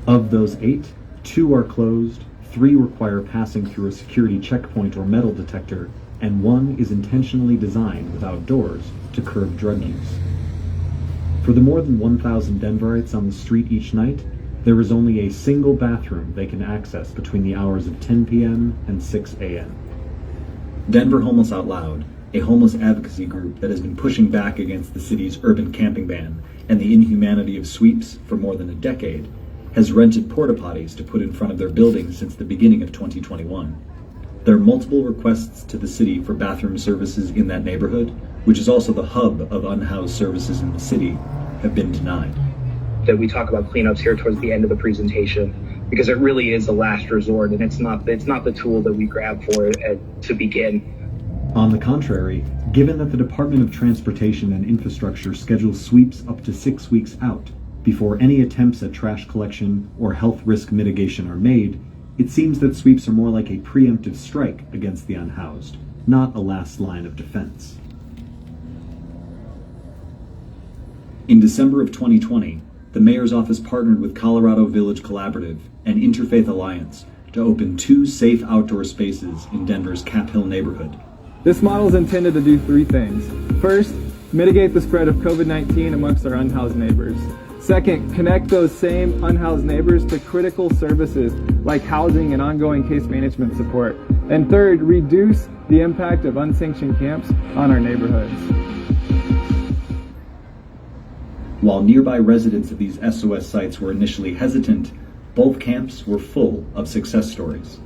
Speaker 8: Of those 8, 2 are closed, 3 require passing through a security checkpoint or metal detector, and 1 is intentionally designed without doors to curb drug use. For the more than 1,000 Denverites on the street each night, there is only a single bathroom they can access between the hours of 10 p.m. and 6 a.m. Denver Homeless Out Loud, a homeless advocacy group that has been pushing back against the city's urban camping ban and the inhumanity of sweeps for more than a decade, has rented porta potties to put in front of their buildings since the beginning of 2021. There are multiple requests to the city for bathroom services in that neighborhood, which is also the hub of unhoused services in the city, have been denied.
Speaker 21: That we talk about cleanups here towards the end of the presentation. because it really is a last resort, and it's not the tool that we grab for to begin.
Speaker 8: On the contrary, given that the Department of Transportation and Infrastructure schedules sweeps up to 6 weeks out before any attempts at trash collection or health risk mitigation are made, it seems that sweeps are more like a preemptive strike against the unhoused, not a last line of defense. In December of 2020, the mayor's office partnered with Colorado Village Collaborative and Interfaith Alliance to open 2 safe outdoor spaces in Denver's Cap Hill neighborhood.
Speaker 22: This model is intended to do 3 things. First, mitigate the spread of COVID-19 amongst our unhoused neighbors. Second, connect those same unhoused neighbors to critical services like housing and ongoing case management support. And third, reduce the impact of unsanctioned camps on our neighborhoods.
Speaker 8: While nearby residents of these SOS sites were initially hesitant, both camps were full of success stories.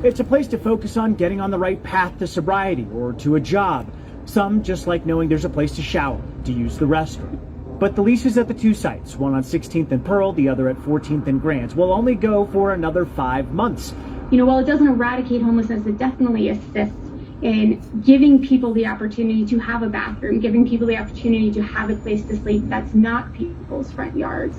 Speaker 23: It's a place to focus on getting on the right path to sobriety or to a job. Some just like knowing there's a place to shower, to use the restroom. But the leases at the 2 sites, one on 16th and Pearl, the other at 14th and Grant, will only go for another 5 months.
Speaker 17: You know, while it doesn't eradicate homelessness, it definitely assists in giving people the opportunity to have a bathroom, giving people the opportunity to have a place to sleep that's not people's front yards.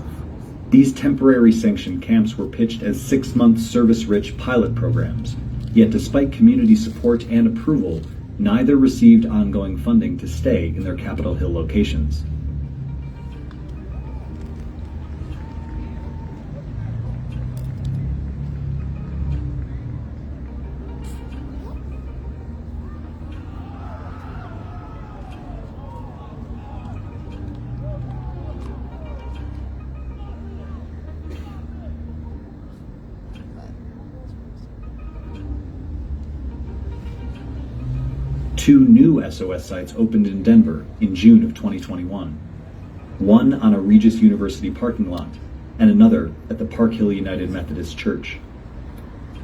Speaker 8: These temporary sanctioned camps were pitched as 6-month service-rich pilot programs. Yet despite community support and approval, neither received ongoing funding to stay in their Capitol Hill locations. Two new SOS sites opened in Denver in June of 2021. One on a Regis University parking lot, and another at the Park Hill United Methodist Church.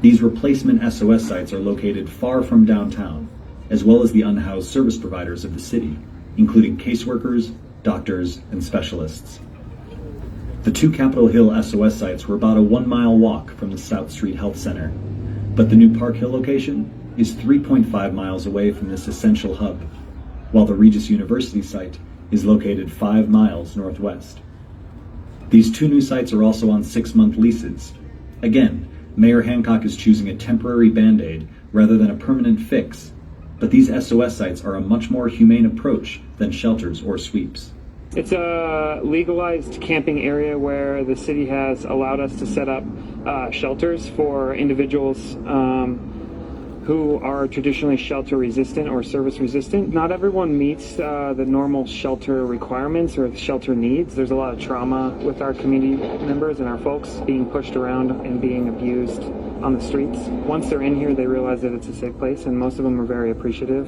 Speaker 8: These replacement SOS sites are located far from downtown, as well as the unhoused service providers of the city, including caseworkers, doctors, and specialists. The 2 Capitol Hill SOS sites were about a 1-mile walk from the South Street Health Center, but the new Park Hill location is 3.5 miles away from this essential hub, while the Regis University site is located 5 miles northwest. These 2 new sites are also on 6-month leases. Again, Mayor Hancock is choosing a temporary Band-Aid rather than a permanent fix, but these SOS sites are a much more humane approach than shelters or sweeps.
Speaker 24: It's a legalized camping area where the city has allowed us to set up shelters for individuals who are traditionally shelter resistant or service resistant. Not everyone meets the normal shelter requirements or shelter needs. There's a lot of trauma with our community members and our folks being pushed around and being abused on the streets. Once they're in here, they realize that it's a safe place, and most of them are very appreciative.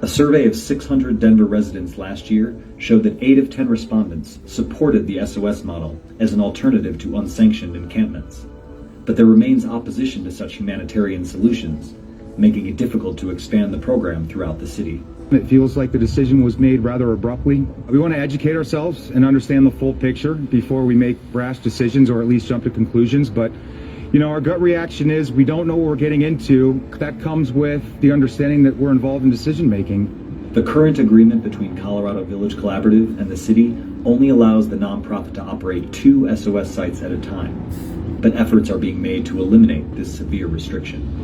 Speaker 8: A survey of 600 Denver residents last year showed that 8 of 10 respondents supported the SOS model as an alternative to unsanctioned encampments. But there remains opposition to such humanitarian solutions, making it difficult to expand the program throughout the city.
Speaker 25: It feels like the decision was made rather abruptly. We want to educate ourselves and understand the full picture before we make brash decisions or at least jump to conclusions. But, our gut reaction is we don't know what we're getting into. That comes with the understanding that we're involved in decision making.
Speaker 8: The current agreement between Colorado Village Collaborative and the city only allows the nonprofit to operate 2 SOS sites at a time, but efforts are being made to eliminate this severe restriction.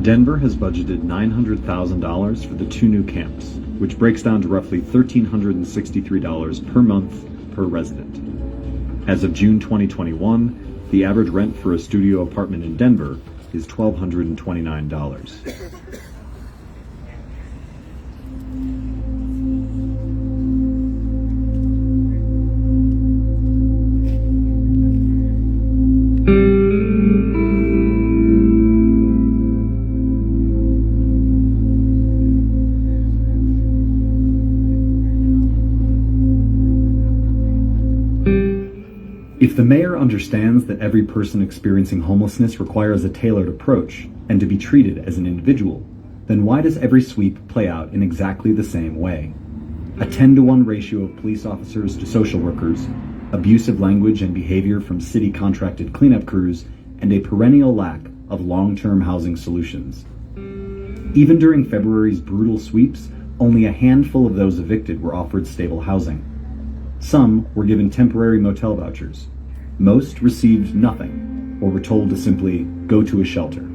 Speaker 8: Denver has budgeted $900,000 for the 2 new camps, which breaks down to roughly $1,363 per month per resident. As of June 2021, the average rent for a studio apartment in Denver is $1,229. If the mayor understands that every person experiencing homelessness requires a tailored approach and to be treated as an individual, then why does every sweep play out in exactly the same way? A 10-to-1 ratio of police officers to social workers, abusive language and behavior from city contracted cleanup crews, and a perennial lack of long-term housing solutions. Even during February's brutal sweeps, only a handful of those evicted were offered stable housing. Some were given temporary motel vouchers. Most received nothing, or were told to simply go to a shelter.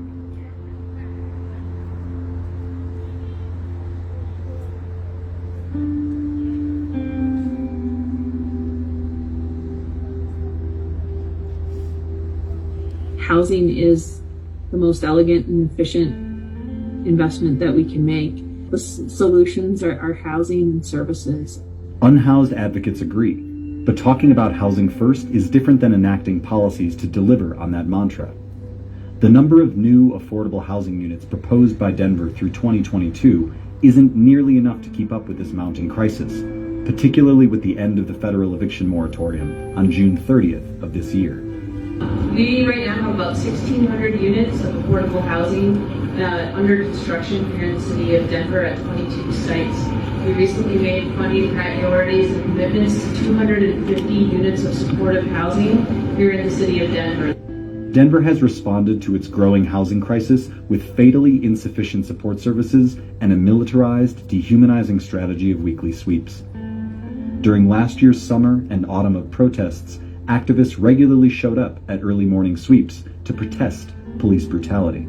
Speaker 1: Housing is the most elegant and efficient investment that we can make. The solutions are housing and services.
Speaker 8: Unhoused advocates agree, but talking about housing first is different than enacting policies to deliver on that mantra. The number of new affordable housing units proposed by Denver through 2022 isn't nearly enough to keep up with this mounting crisis, particularly with the end of the federal eviction moratorium on June 30th of this year.
Speaker 1: We right now have about 1,600 units of affordable housing under construction here in the city of Denver at 22 sites. We recently made funding priorities and commitments to 250 units of supportive housing here in the city of Denver.
Speaker 8: Denver has responded to its growing housing crisis with fatally insufficient support services and a militarized, dehumanizing strategy of weekly sweeps. During last year's summer and autumn of protests, activists regularly showed up at early morning sweeps to protest police brutality.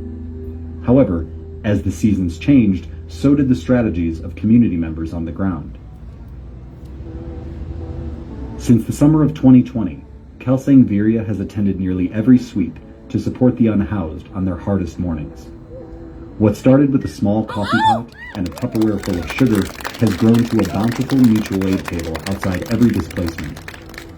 Speaker 8: However, as the seasons changed, so did the strategies of community members on the ground. Since the summer of 2020, Kelsang Virya has attended nearly every sweep to support the unhoused on their hardest mornings. What started with a small coffee pot and a Tupperware full of sugar has grown to a bountiful mutual aid table outside every displacement,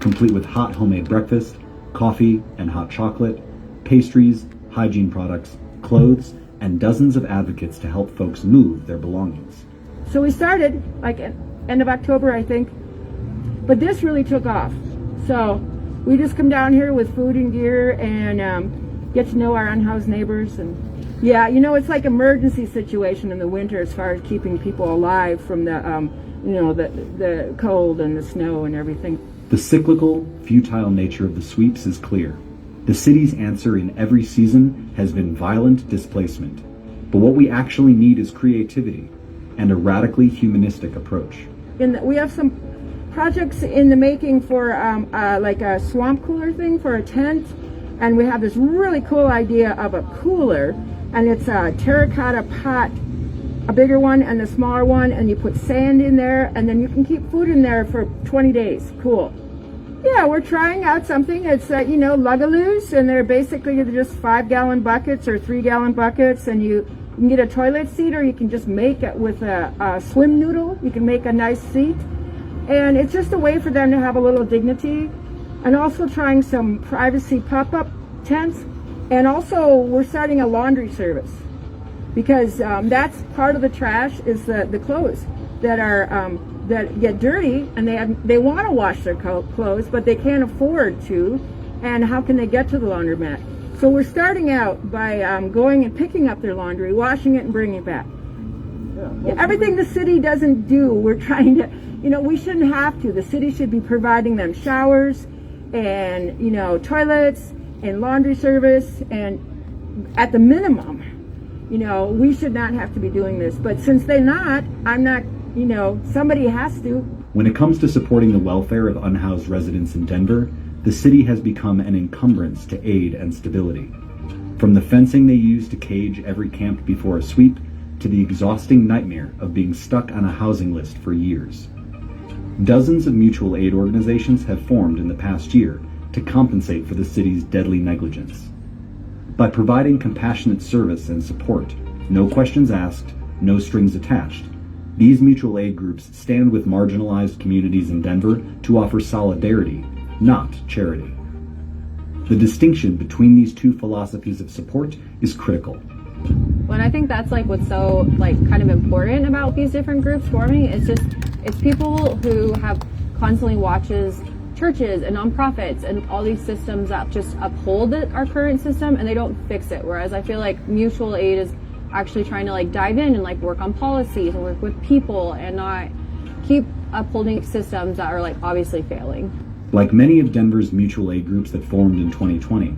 Speaker 8: complete with hot homemade breakfast, coffee and hot chocolate, pastries, hygiene products, clothes, and dozens of advocates to help folks move their belongings.
Speaker 12: So we started like end of October, I think, but this really took off. So we just come down here with food and gear and get to know our unhoused neighbors. And yeah, you know, it's like emergency situation in the winter as far as keeping people alive from the, the cold and the snow and everything.
Speaker 8: The cyclical, futile nature of the sweeps is clear. The city's answer in every season has been violent displacement. But what we actually need is creativity and a radically humanistic approach.
Speaker 12: We have some projects in the making for like a swamp cooler thing for a tent. And we have this really cool idea of a cooler. And it's a terracotta pot, a bigger one and a smaller one. And you put sand in there and then you can keep food in there for 20 days. Cool. Yeah, we're trying out something. It's, Lugaloos, and they're basically just 5-gallon buckets or 3-gallon buckets, and you can get a toilet seat, or you can just make it with a swim noodle. You can make a nice seat, and it's just a way for them to have a little dignity, and also trying some privacy pop-up tents, and also we're starting a laundry service, because that's part of the trash is the clothes that are that get dirty, and they want to wash their clothes, but they can't afford to, and how can they get to the laundromat? So we're starting out by going and picking up their laundry, washing it, and bringing it back. Yeah, everything the city doesn't do, we're trying to, we shouldn't have to. The city should be providing them showers and, toilets and laundry service, and at the minimum, we should not have to be doing this. But since they're not, I'm not, somebody has to.
Speaker 8: When it comes to supporting the welfare of unhoused residents in Denver, the city has become an encumbrance to aid and stability. From the fencing they use to cage every camp before a sweep, to the exhausting nightmare of being stuck on a housing list for years. Dozens of mutual aid organizations have formed in the past year to compensate for the city's deadly negligence. By providing compassionate service and support, no questions asked, no strings attached, these mutual aid groups stand with marginalized communities in Denver to offer solidarity, not charity. The distinction between these two philosophies of support is critical.
Speaker 3: Well, I think that's what's so kind of important about these different groups forming. It's people who have constantly watches churches and nonprofits and all these systems that just uphold our current system, and they don't fix it. Whereas I feel like mutual aid is actually trying to dive in and work on policies and work with people and not keep upholding systems that are obviously failing.
Speaker 8: Like many of Denver's mutual aid groups that formed in 2020,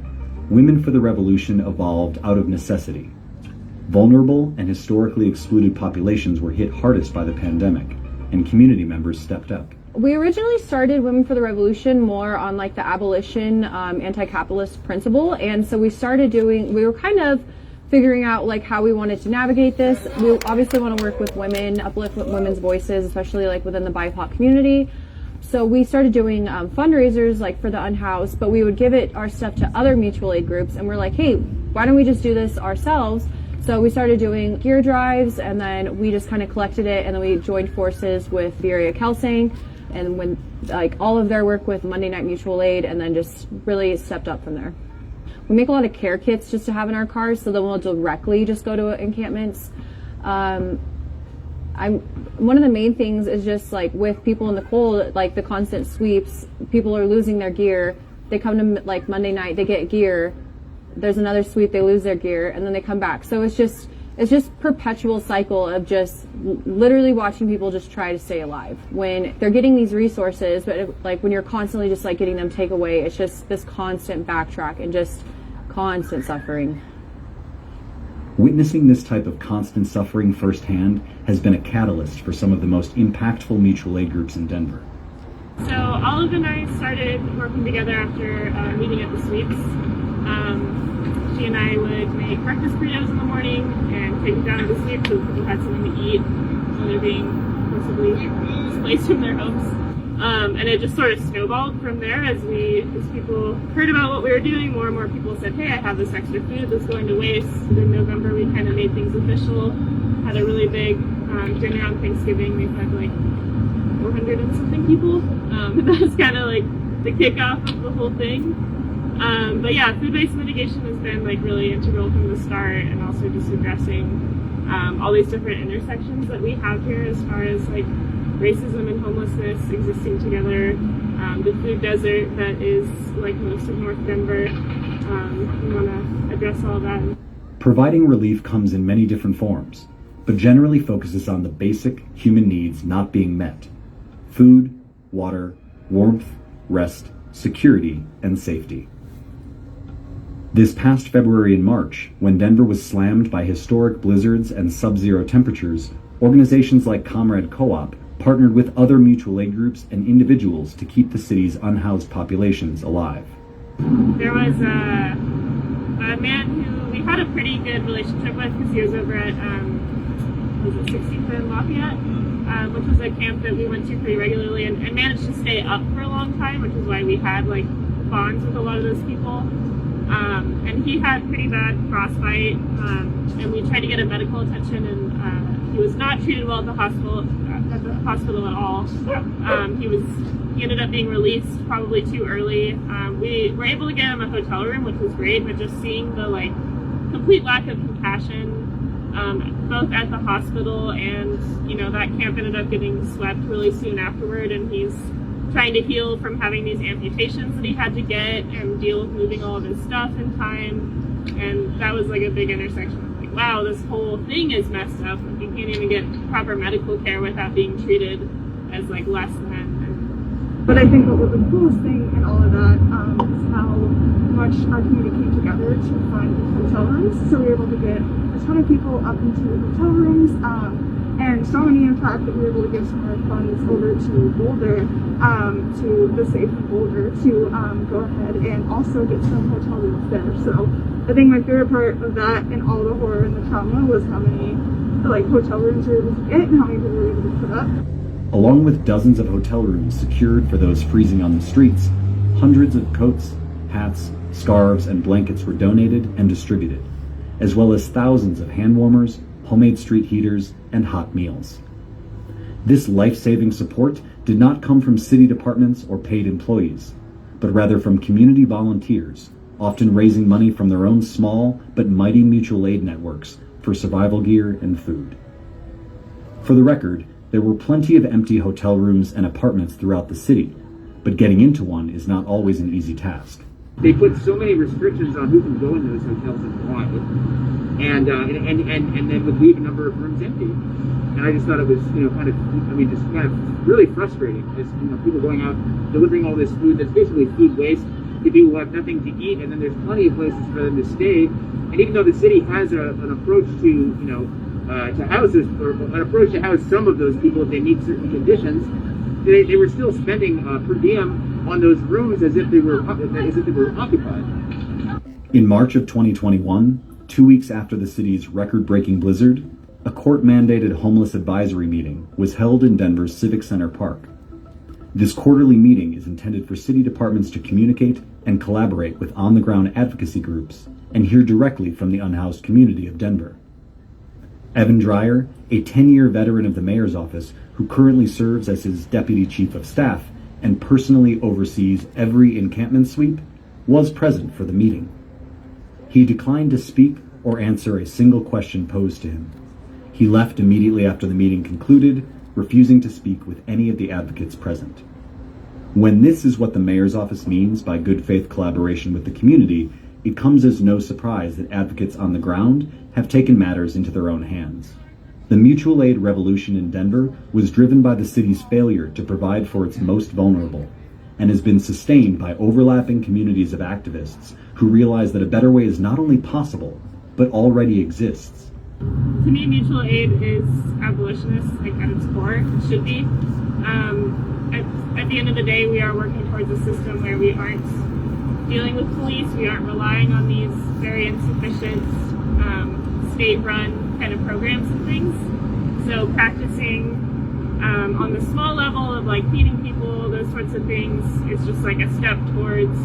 Speaker 8: Women for the Revolution evolved out of necessity. Vulnerable and historically excluded populations were hit hardest by the pandemic, and community members stepped up.
Speaker 3: We originally started Women for the Revolution more on like the abolition, anti-capitalist principle, and so we were kind of figuring out like how we wanted to navigate this. We obviously want to work with women, uplift women's voices, especially like within the BIPOC community. So we started doing fundraisers like for the unhoused, but we would give our stuff to other mutual aid groups, and we're like, hey, why don't we just do this ourselves? So we started doing gear drives, and then we just kind of collected it, and then we joined forces with the area Kelsang, and when like all of their work with Monday Night Mutual Aid, and then just really stepped up from there. We make a lot of care kits just to have in our cars, so then we'll directly just go to encampments. One of the main things is just like with people in the cold, like the constant sweeps, people are losing their gear. They come to like Monday night, they get gear. There's another sweep, they lose their gear, and then they come back. So it's just perpetual cycle of just literally watching people just try to stay alive when they're getting these resources, but like when you're constantly just like getting them take away, it's just this constant backtrack and just constant suffering.
Speaker 8: Witnessing this type of constant suffering firsthand has been a catalyst for some of the most impactful mutual aid groups in Denver.
Speaker 4: So Olive and I started working together after meeting at the sweeps. She and I would make breakfast burritos in the morning and take them down to the sweep so people had something to eat while they're being forcibly displaced from their homes. And it just sort of snowballed from there as people heard about what we were doing. More and more people said, hey, I have this extra food that's going to waste. In November, we kind of made things official. Had a really big dinner on Thanksgiving. We had like 400 and something people. That was kind of like the kickoff of the whole thing. But yeah, food-based mitigation has been like really integral from the start, and also just addressing all these different intersections that we have here as far as like racism and homelessness existing together, the food desert that is like most of North Denver. We want to address all that.
Speaker 8: Providing relief comes in many different forms, but generally focuses on the basic human needs not being met: food, water, warmth, rest, security, and safety. This past February and March, when Denver was slammed by historic blizzards and sub-zero temperatures, organizations like Comrade Co-op partnered with other mutual aid groups and individuals to keep the city's unhoused populations alive.
Speaker 4: There was a man who we had a pretty good relationship with because he was over at 16th and Lafayette, which was a camp that we went to pretty regularly and managed to stay up for a long time, which is why we had like bonds with a lot of those people. And he had pretty bad frostbite, and we tried to get him medical attention, and he was not treated well at the hospital at all. He ended up being released probably too early. We were able to get him a hotel room, which was great, but just seeing the like complete lack of compassion, both at the hospital and that camp ended up getting swept really soon afterward, and he's trying to heal from having these amputations that he had to get and deal with moving all of his stuff in time. And that was like a big intersection. Like, wow, this whole thing is messed up. You can't even get proper medical care without being treated as like less than.
Speaker 5: But I think what was the coolest thing in all of that is how much our community came together to find hotel rooms. So we were able to get a ton of people up into hotel rooms. And so many, in fact, that we were able to give some of our funds over to Boulder, to the Safe in Boulder, to go ahead and also get some hotel rooms there. So I think my favorite part of that and all the horror and the trauma was how many hotel rooms we were able to get and how many people we were able to put up.
Speaker 8: Along with dozens of hotel rooms secured for those freezing on the streets, hundreds of coats, hats, scarves, and blankets were donated and distributed, as well as thousands of hand warmers, homemade street heaters, and hot meals. This life-saving support did not come from city departments or paid employees, but rather from community volunteers, often raising money from their own small but mighty mutual aid networks for survival gear and food. For the record, there were plenty of empty hotel rooms and apartments throughout the city, but getting into one is not always an easy task.
Speaker 24: They put so many restrictions on who can go in those hotels and why, and then would leave a number of rooms empty. And I just thought it was, just kind of really frustrating. Just, people going out, delivering all this food that's basically food waste to people who have nothing to eat, and then there's plenty of places for them to stay. And even though the city has an approach to houses, or an approach to house some of those people if they meet certain conditions, they were still spending per diem on those rooms as if they were occupied.
Speaker 8: In March of 2021, 2 weeks after the city's record-breaking blizzard, a court-mandated homeless advisory meeting was held in Denver's Civic Center Park. This quarterly meeting is intended for city departments to communicate and collaborate with on-the-ground advocacy groups and hear directly from the unhoused community of Denver. Evan Dreyer, a 10-year veteran of the mayor's office who currently serves as his deputy chief of staff and personally oversees every encampment sweep, was present for the meeting. He declined to speak or answer a single question posed to him. He left immediately after the meeting concluded, refusing to speak with any of the advocates present. When this is what the mayor's office means by good faith collaboration with the community, it comes as no surprise that advocates on the ground have taken matters into their own hands. The mutual aid revolution in Denver was driven by the city's failure to provide for its most vulnerable, and has been sustained by overlapping communities of activists who realize that a better way is not only possible, but already exists.
Speaker 4: To me, mutual aid is abolitionist, at its core. It should be. At the end of the day, we are working towards a system where we aren't dealing with police, we aren't relying on these very insufficient state-run kind of programs and things. So practicing on the small level of feeding people, those sorts of things, is just a step towards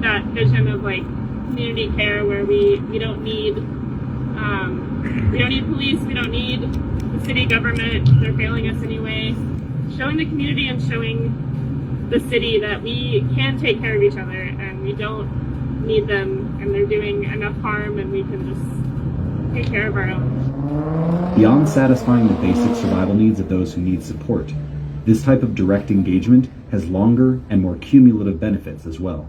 Speaker 4: that vision of community care where we don't need police, we don't need the city government, they're failing us anyway. Showing the community and showing the city that we can take care of each other and we don't need them and they're doing enough harm and we can just take care of our own.
Speaker 8: Beyond satisfying the basic survival needs of those who need support, this type of direct engagement has longer and more cumulative benefits as well.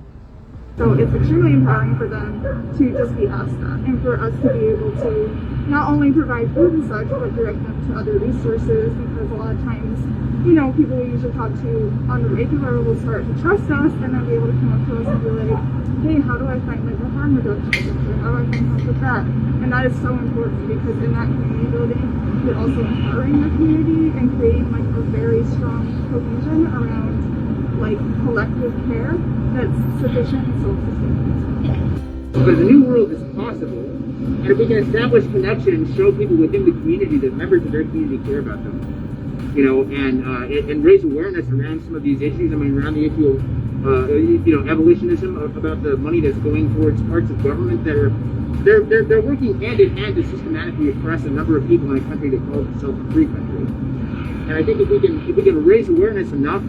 Speaker 5: So it's extremely empowering for them to just be asked that, and for us to be able to not only provide food and such, but direct them to other resources, because a lot of times, people we usually talk to on the regular will start to trust us and then be able to come up to us and be like, hey, how do I find a harm reduction center? How do I find help with that? And that is so important, because in that community building, you're also empowering the community and creating a very strong cohesion around collective care that's sufficient and self-sustaining.
Speaker 24: Because the new world is possible, and if we can establish connection and show people within the community that members of their community care about them, and raise awareness around some of these issues. Around the issue of abolitionism, about the money that's going towards parts of government that are they're working hand in hand to systematically oppress a number of people in a country that calls itself a free country. And I think if we can raise awareness enough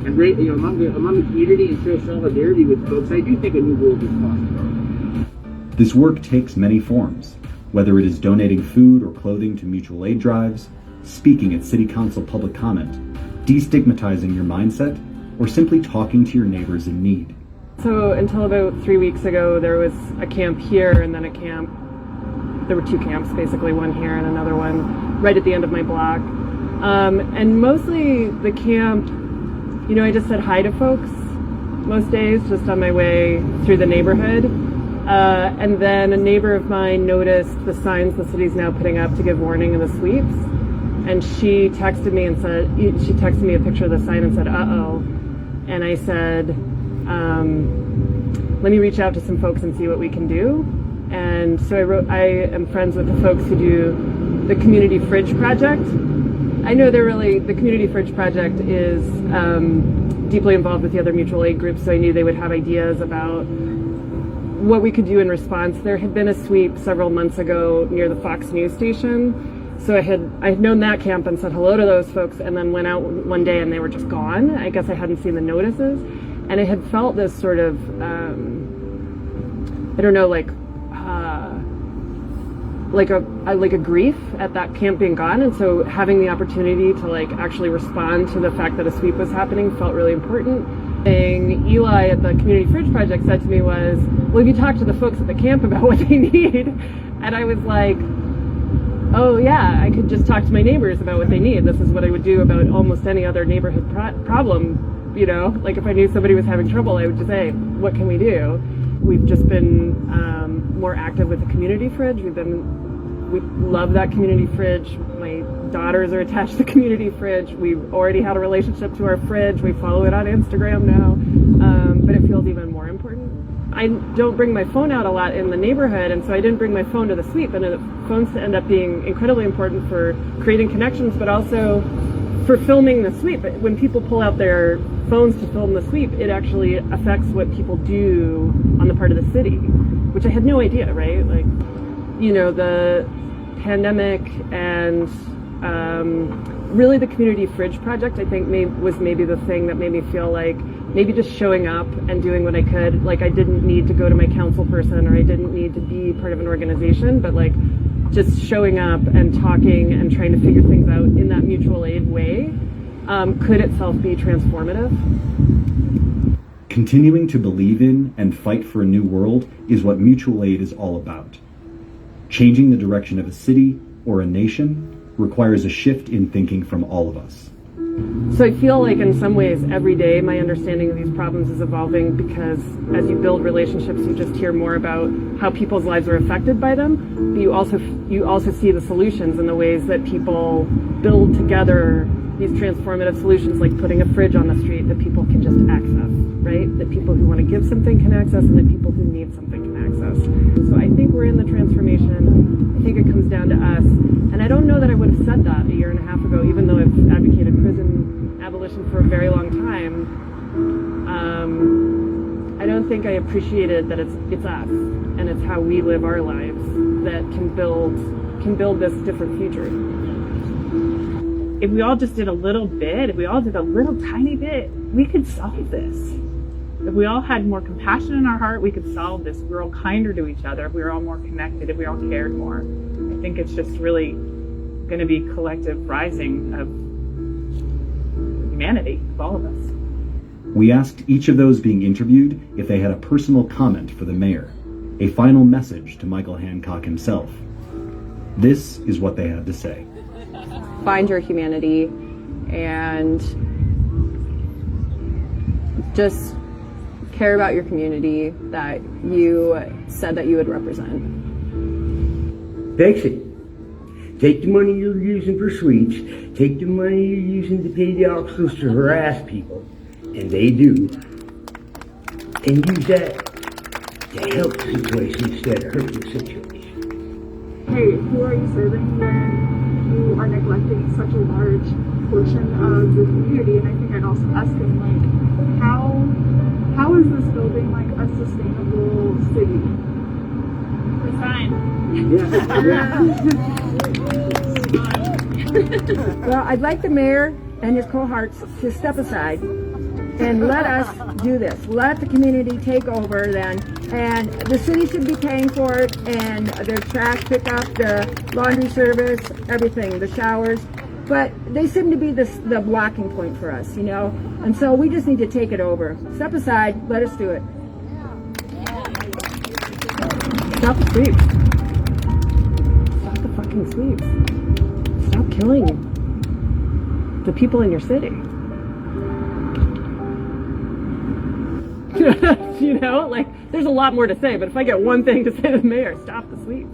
Speaker 24: and among the community and show solidarity with folks, I do think a new world is possible.
Speaker 8: This work takes many forms, whether it is donating food or clothing to mutual aid drives, speaking at city council public comment, destigmatizing your mindset, or simply talking to your neighbors in need.
Speaker 3: So until about 3 weeks ago, there was a camp here and then there were two camps, basically, one here and another one right at the end of my block. And mostly the camp, I just said hi to folks most days, just on my way through the neighborhood. And then a neighbor of mine noticed the signs the city's now putting up to give warning in the sweeps. And she texted me a picture of the sign and said, uh-oh. And I said, let me reach out to some folks and see what we can do. And so I am friends with the folks who do the Community Fridge Project. I know the Community Fridge Project is deeply involved with the other mutual aid groups, so I knew they would have ideas about what we could do in response. There had been a sweep several months ago near the Fox News station. So I had known that camp and said hello to those folks, and then went out one day and they were just gone. I guess I hadn't seen the notices, and I had felt this sort of, like a grief at that camp being gone. And so having the opportunity to actually respond to the fact that a sweep was happening felt really important.
Speaker 9: thing Eli at the Community Fridge Project said to me was, well, have you talked to the folks at the camp about what they need? And I was like, oh yeah, I could just talk to my neighbors about what they need. This is what I would do about almost any other neighborhood problem, you know? Like if I knew somebody was having trouble, I would just say, what can we do? We've just been more active with the community fridge. We love that community fridge. My daughters are attached to the community fridge. We've already had a relationship to our fridge. We follow it on Instagram now, but it feels even more important. I don't bring my phone out a lot in the neighborhood, and so I didn't bring my phone to the sweep, and the phones end up being incredibly important for creating connections, but also for filming the sweep. When people pull out their phones to film the sweep, it actually affects what people do on the part of the city, which I had no idea, right? Like, you know, the pandemic and really the Community Fridge Project, I think was maybe the thing that made me feel like maybe just showing up and doing what I could. Like I didn't need to go to my council person, or I didn't need to be part of an organization, but like just showing up and talking and trying to figure things out in that mutual aid way could itself be transformative.
Speaker 8: Continuing to believe in and fight for a new world is what mutual aid is all about. Changing the direction of a city or a nation requires a shift in thinking from all of us.
Speaker 9: So I feel like in some ways every day my understanding of these problems is evolving, because as you build relationships, you just hear more about how people's lives are affected by them. But you also see the solutions in the ways that people build together these transformative solutions, like putting a fridge on the street that people can just access, right? That people who want to give something can access, and that people who need something can access. So I think we're in the transformation. I think it comes down to us. And I don't know that I would have said that a year and a half ago, even though I've advocated prison abolition for a very long time. I don't think I appreciated that it's us and it's how we live our lives that can build this different future.
Speaker 20: If we all just did a little bit, if we all did a little tiny bit, we could solve this. If we all had more compassion in our heart, we could solve this. If we were all kinder to each other, if we were all more connected, if we all cared more. I think it's just really going to be collective rising of humanity, of all of us.
Speaker 8: We asked each of those being interviewed if they had a personal comment for the mayor, a final message to Michael Hancock himself. This is what they had to say.
Speaker 3: Find your humanity and just care about your community that you said that you would represent.
Speaker 10: Fix it. Take the money you're using for sweeps, take the money you're using to pay the officers to harass people, and they do, and use that to help the situation instead of hurt the situation.
Speaker 5: Hey, who are you serving when you are neglecting such a large portion of your community? And I think I'd also ask him, like, how is this building like a sustainable city?
Speaker 4: It's fine.
Speaker 12: Well, I'd like the mayor and his cohorts to step aside and let us do this. Let the community take over then, and the city should be paying for it, and their trash pickup, the laundry service, everything, the showers. But they seem to be the blocking point for us, you know? And so we just need to take it over. Step aside, let us do it.
Speaker 9: Stop the sweeps. Stop the fucking sweeps. Stop killing the people in your city. You know, like, there's a lot more to say, but if I get one thing to say to the mayor, stop the sweeps.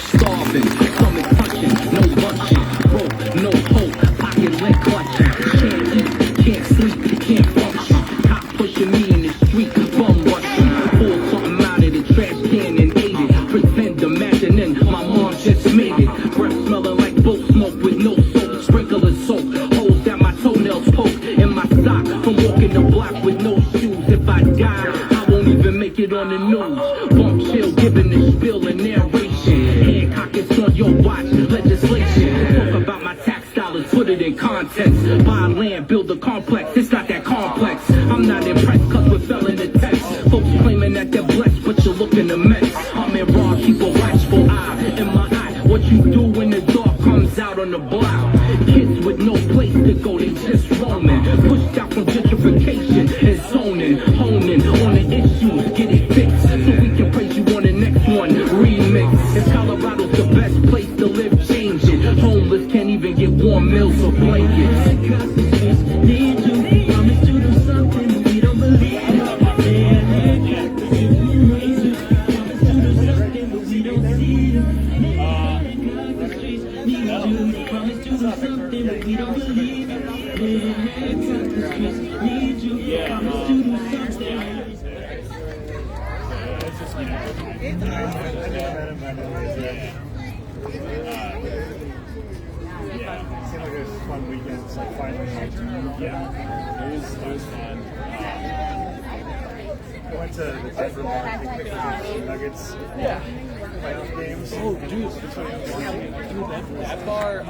Speaker 11: Starving, stomach punching, no lunching, broke, no hope, pocket lit clutching, can't eat, can't sleep, can't function, cop pushing me in the street, bum rushing, pull something out of the trash can and ate it, pretend imagining my mom just made it, breath smelling like boat smoke with no soap, sprinkle of soap, holes that my toenails poke, in my sock, from walking the block with no shoes, if I die, I won't even make it on the news, bump chill, giving the spill and narration, Hancock is on your watch, legislation, talk about my tax dollars, put it in context, buy land, build a complex, it's not that complex, I'm not impressed cause we're selling the text, folks claiming that they're blessed, but you're looking honing on the issues, get it fixed, so we can praise you on the next one. Remix. If Colorado's the best place to live, change it. Homeless can't even get warm meals or blankets. Need you, promise to do something we don't believe.
Speaker 6: Fun weekends, like finally, it was fun. I went to the Denver bar, I think, the Nuggets playoff games. Oh, dude, that bar.